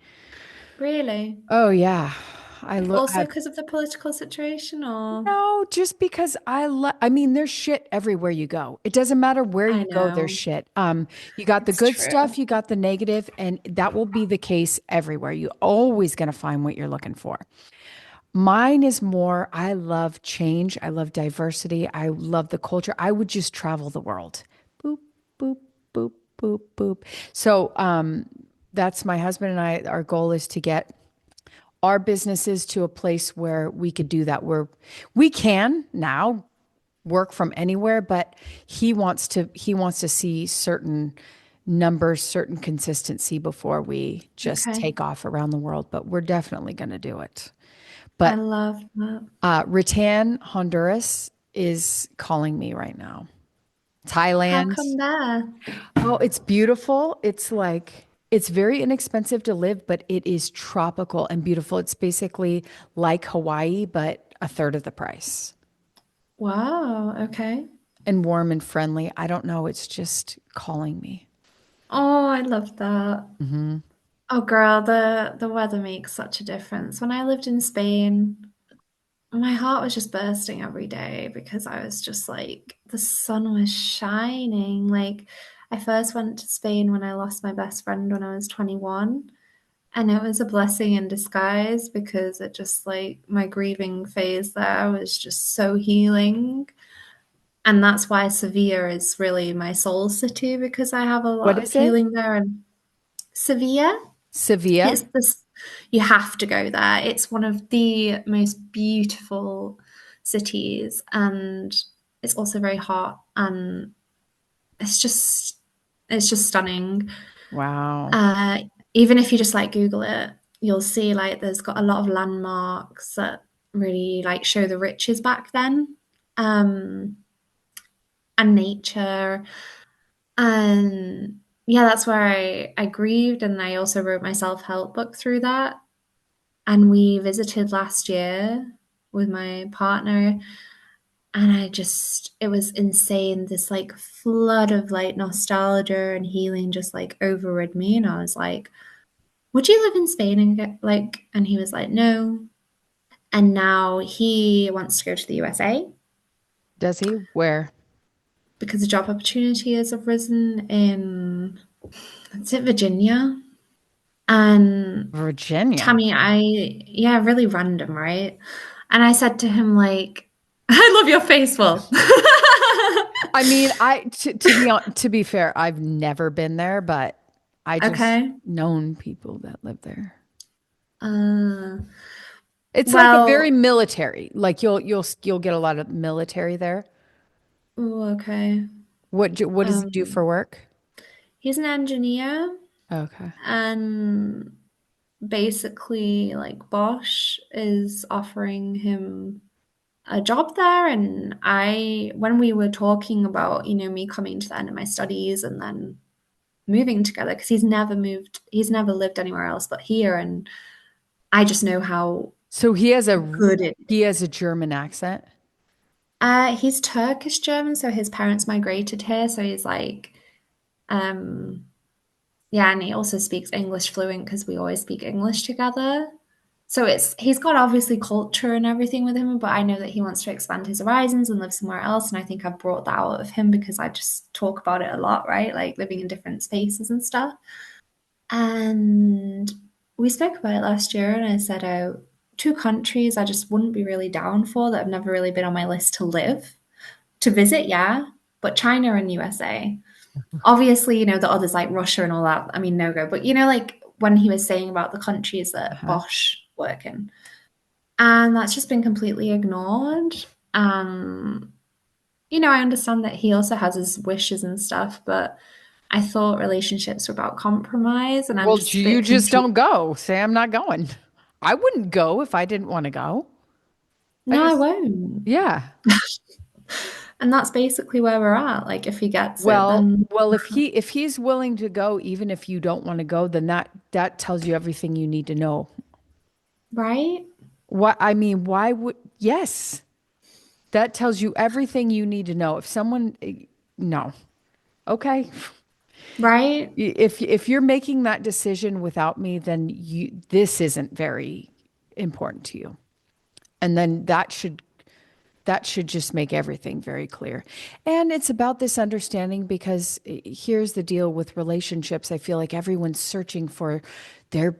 Really? Oh yeah. I look, Also because of the political situation, or? no, just because I mean, there's shit everywhere you go. It doesn't matter where I you go, there's know. shit. You got the It's good true. stuff, you got the negative, and that will be the case everywhere. You're always going to find what you're looking for. Mine is more, I love change. I love diversity. I love the culture. I would just travel the world. Boop, boop, boop, boop, boop. So, that's my husband and I, our goal is to get our businesses to a place where we could do that, where we can now work from anywhere, but he wants to see certain numbers, certain consistency before we just Okay. take off around the world. But we're definitely going to do it. I But love that. Ratan, Honduras is calling me right now. How Thailand. come there? Oh, it's beautiful. It's like, it's very inexpensive to live, but it is tropical and beautiful. It's basically like Hawaii, but a third of the price Wow. Okay. and warm and friendly. I don't know. It's just calling me. Oh, I love that. Hmm. Oh, girl, the weather makes such a difference. When I lived in Spain, my heart was just bursting every day because I was just like, the sun was shining. Like, I first went to Spain when I lost my best friend when I was 21. And it was a blessing in disguise because it just like my grieving phase there was just so healing. And that's why Sevilla is really my soul city because I have a What lot of is it? healing there. And Sevilla, Sevilla? it's this, you have to go there. It's one of the most beautiful cities, and it's also very hot, and it's just it's just stunning. Wow. Uh, Even if you just like Google it, you'll see like there's got a lot of landmarks that really like show the riches back then, um, and nature. And yeah, that's where I grieved, and I also wrote my self-help book through that. And we visited last year with my partner, and it was insane. This like flood of like nostalgia and healing just like overrid me. And I was like, would you live in Spain and get like, and he was like, no. And now he wants to go to the USA Does he? Where? because the job opportunities have risen in, is it Virginia? And Virginia. Tammy, yeah, really random, right? And I said to him, like, I love your face, Will. I mean, to be fair, I've never been there, but I just Okay. known people that live there. Uh, It's like a very well, military. Like you'll get a lot of military there. ooh, okay. What does he do for Um, work? he's an engineer, Okay. and basically, like, Bosch is offering him a job there. And when we were talking about, me coming to the end of my studies and then moving together, because he's never lived anywhere else but here, and I just know how So good it he is. has a German accent. He's Turkish German, so his parents migrated here. So he's like, um, yeah, and he also speaks English fluent because we always speak English together. So he's got obviously culture and everything with him, but I know that he wants to expand his horizons and live somewhere else. And I think I've brought that out of him because I just talk about it a lot, right? Like living in different spaces and stuff. And we spoke about it last year, and I said, oh, two countries I just wouldn't be really down for that have never really been on my list to live, to visit, yeah, but China and USA. Obviously, the others like Russia and all that, I mean, no go. But like when he was saying about the countries that Uh-huh. Bosch work in, and that's just been completely ignored. Um, I understand that he also has his wishes and stuff, but I thought relationships were about compromise, and I'm Well, just a you bit just confused. don't go. Say I'm not going. I wouldn't go if I didn't want to go. I No, I just, won't. yeah. And that's basically where we're at. Like, if he gets it, Well, then if he's willing to go, even if you don't want to go, then that tells you everything you need to know. right, What I mean, why would yes, that tells you everything you need to know. If someone, no, okay. right, If you're making that decision without me, then this isn't very important to you. And then that should just make everything very clear. And it's about this understanding because here's the deal with relationships. I feel like everyone's searching for their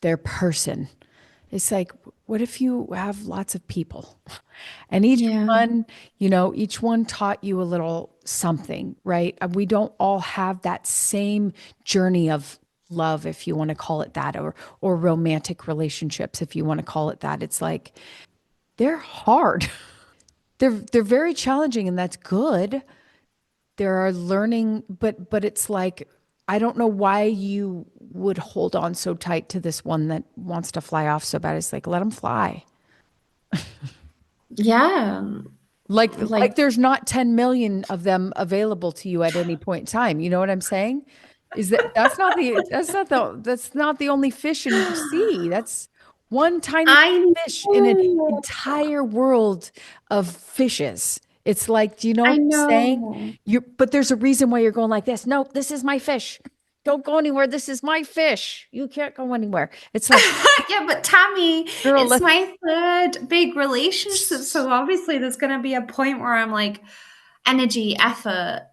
their person. It's like, what if you have lots of people? And yeah, each one taught you a little something, right? And we don't all have that same journey of love, if you want to call it that, or romantic relationships, if you want to call it that. It's like they're hard. They're very challenging, and that's good. There are learning, but it's like I don't know why you would hold on so tight to this one that wants to fly off so bad. It's like let them fly. yeah. Like Like, there's not 10 million of them available to you at any point in time. You know what I'm saying? Is that's not the only fish in the sea. That's one tiny I fish in an know, entire world of fishes. It's like, do you know I what I'm saying? know. But there's a reason why you're going like this. Nope, this is my fish. Don't go anywhere. This is my fish. You can't go anywhere. It's like, Yeah, but Tammy, girl, it's my third big relationship. let's So obviously there's going to be a point where I'm like, energy, effort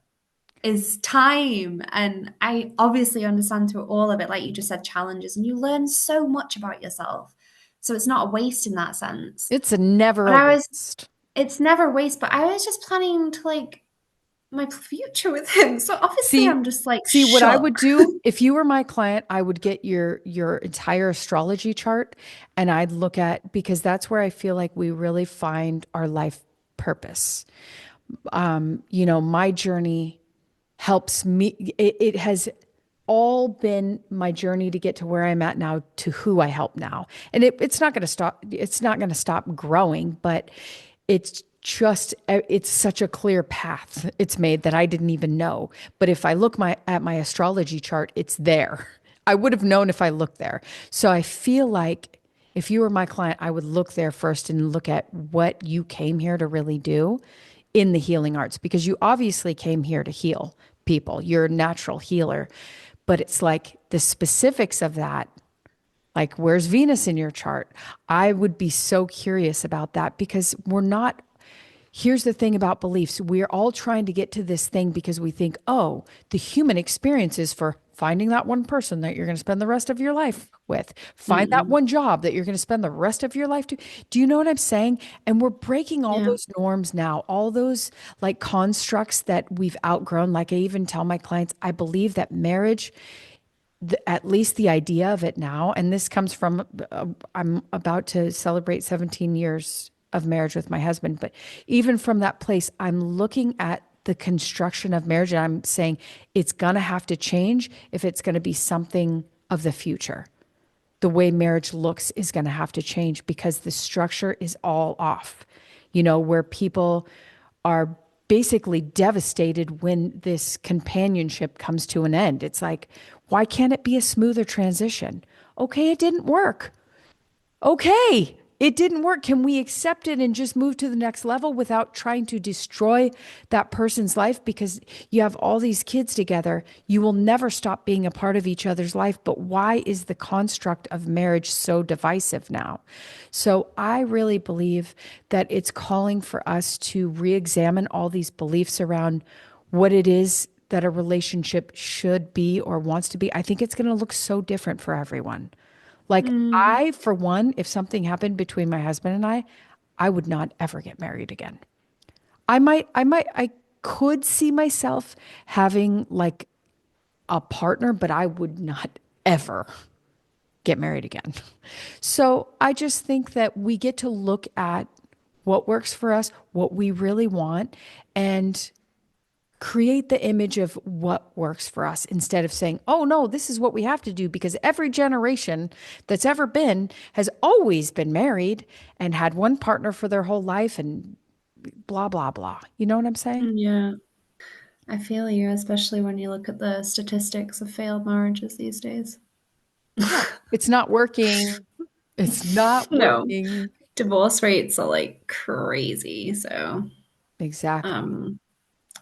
is time. And I obviously understand through all of it, like you just said, challenges, and you learn so much about yourself. So it's not a waste in that sense. it's a never But a waste. it's never a waste, but I was just planning to like my future with him. So obviously See, I'm just like see what I shook. would do if you were my client, I would get your entire astrology chart and I'd look at because that's where I feel like we really find our life purpose. My journey helps me. It has all been my journey to get to where I'm at now to who I help now. And it's not going to stop. It's not going to stop growing, but it's such a clear path it's made that I didn't even know. But if I look at my astrology chart, it's there. I would have known if I looked there. So I feel like if you were my client, I would look there first and look at what you came here to really do in the healing arts because you obviously came here to heal people. You're a natural healer. But it's like the specifics of that, like where's Venus in your chart? I would be so curious about that because here's the thing about beliefs. We're all trying to get to this thing because we think, oh, the human experience is for finding that one person that you're going to spend the rest of your life with. Find that Mm. one job that you're going to spend the rest of your life to. Do you know what I'm saying? And we're breaking all Yeah. those norms now, all those like constructs that we've outgrown. Like I even tell my clients, I believe that marriage, at least the idea of it now, and this comes from, I'm about to celebrate 17 years of marriage with my husband, but even from that place, I'm looking at the construction of marriage and I'm saying it's going to have to change if it's going to be something of the future. The way marriage looks is going to have to change because the structure is all off, where people are basically devastated when this companionship comes to an end. It's like, why can't it be a smoother transition? Okay, it didn't work. Okay, it didn't work. Can we accept it and just move to the next level without trying to destroy that person's life? Because you have all these kids together, you will never stop being a part of each other's life. But why is the construct of marriage so divisive now? So I really believe that it's calling for us to re examine all these beliefs around what it is that a relationship should be or wants to be. I think it's going to look so different for everyone. Like Mm. I, for one, if something happened between my husband and I would not ever get married again. I could see myself having like a partner, but I would not ever get married again. So I just think that we get to look at what works for us, what we really want, and create the image of what works for us instead of saying, oh no, this is what we have to do because every generation that's ever been has always been married and had one partner for their whole life and blah, blah, blah. You know what I'm saying? Yeah. I feel you, especially when you look at the statistics of failed marriages these days. Yeah. It's not working. It's not No, working. divorce rates are like crazy. So, Exactly. um,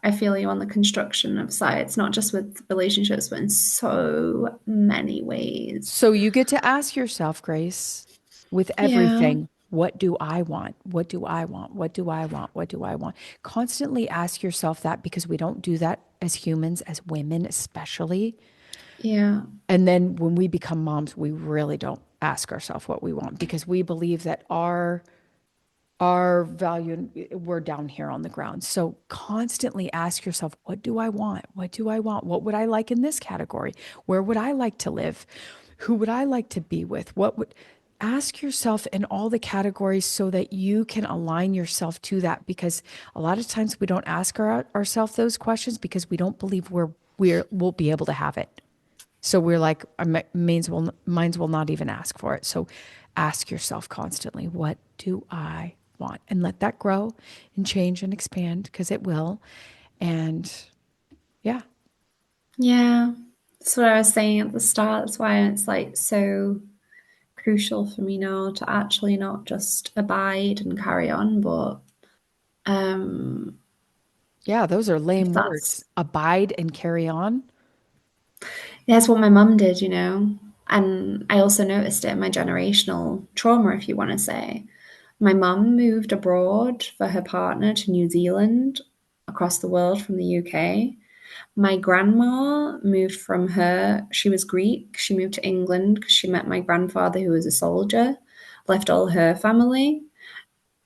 I feel you on the construction of sides, not just with relationships, but in so many ways. So you get to ask yourself, Grace, with Yeah, everything, what do I want? What do I want? What do I want? What do I want? Constantly ask yourself that because we don't do that as humans, as women especially. yeah, And then when we become moms, we really don't ask ourselves what we want because we believe that our value, we're down here on the ground. So constantly ask yourself, what do I want? What do I want? What would I like in this category? Where would I like to live? Who would I like to be with? What would ask yourself in all the categories so that you can align yourself to that? Because a lot of times we don't ask ourselves those questions because we don't believe we'll be able to have it. So we're like, our minds will not even ask for it. So ask yourself constantly, what do I want? And let that grow and change and expand because it will. And yeah, yeah. That's what I was saying at the start. That's why it's like so crucial for me now to actually not just abide and carry on, but um, yeah, those are if lame words. that's Abide and carry on. that's what my mum did, you know. And I also noticed it in my generational trauma, if you want to say. My mum moved abroad for her partner to New Zealand across the world from the UK. My grandma moved from her, she was Greek. She moved to England because she met my grandfather, who was a soldier, left all her family.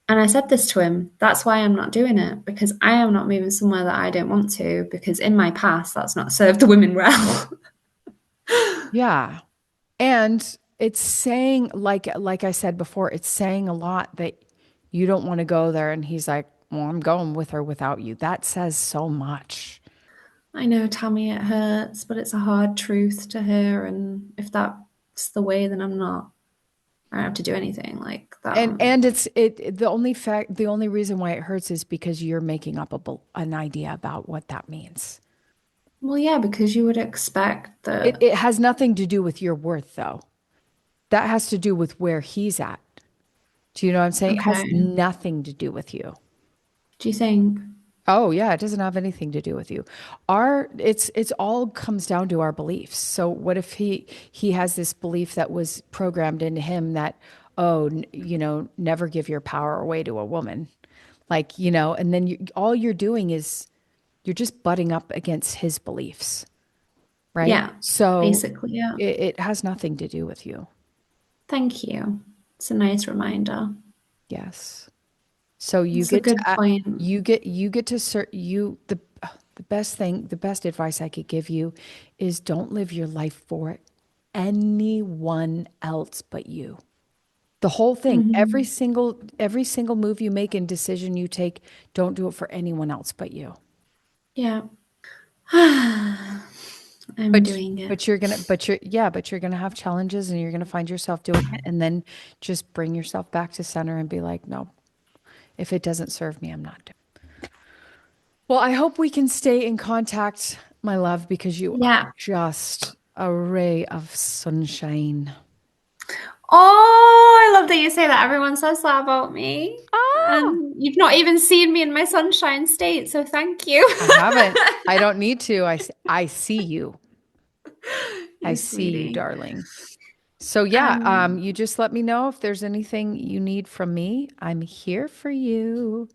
And I said this to him, that's why I'm not doing it, because I am not moving somewhere that I don't want to, because in my past, that's not served the women well. Yeah. And it's saying, like I said before, it's saying a lot that you don't want to go there. And he's like, well, I'm going with her without you. That says so much. I know, Tammy, it hurts, but it's a hard truth to hear. And if that's the way, then I don't have to do anything like that. And the only reason why it hurts is because you're making up an idea about what that means. Well, yeah, because you would expect that. It has nothing to do with your worth though. That has to do with where he's at. Do you know what I'm saying? It has Okay. nothing to do with you. Do you think? Oh yeah, it doesn't have anything to do with you. It's all comes down to our beliefs. So what if he has this belief that was programmed into him that never give your power away to a woman. Like, and then all you're doing is you're just butting up against his beliefs. right? Yeah. So Basically, yeah. it has nothing to do with you. Thank you. It's a nice reminder. Yes. So you It's a get to good point. you get to the best thing, the best advice I could give you is don't live your life for anyone else but you. The whole thing, Hmm. every single move you make and decision you take, don't do it for anyone else but you. Yeah. I'm But doing it. but you're gonna have challenges and you're gonna find yourself doing it, and then just bring yourself back to center and be like, no, if it doesn't serve me, I'm not doing it. Well, I hope we can stay in contact, my love, because you are Yeah. just a ray of sunshine. Oh, I love that you say that. Everyone says that about me. Ah, And you've not even seen me in my sunshine state, so thank you. I haven't. I don't need to. I see you. I You see you, sweetie. darling. So yeah, Um, you just let me know if there's anything you need from me. I'm here for you.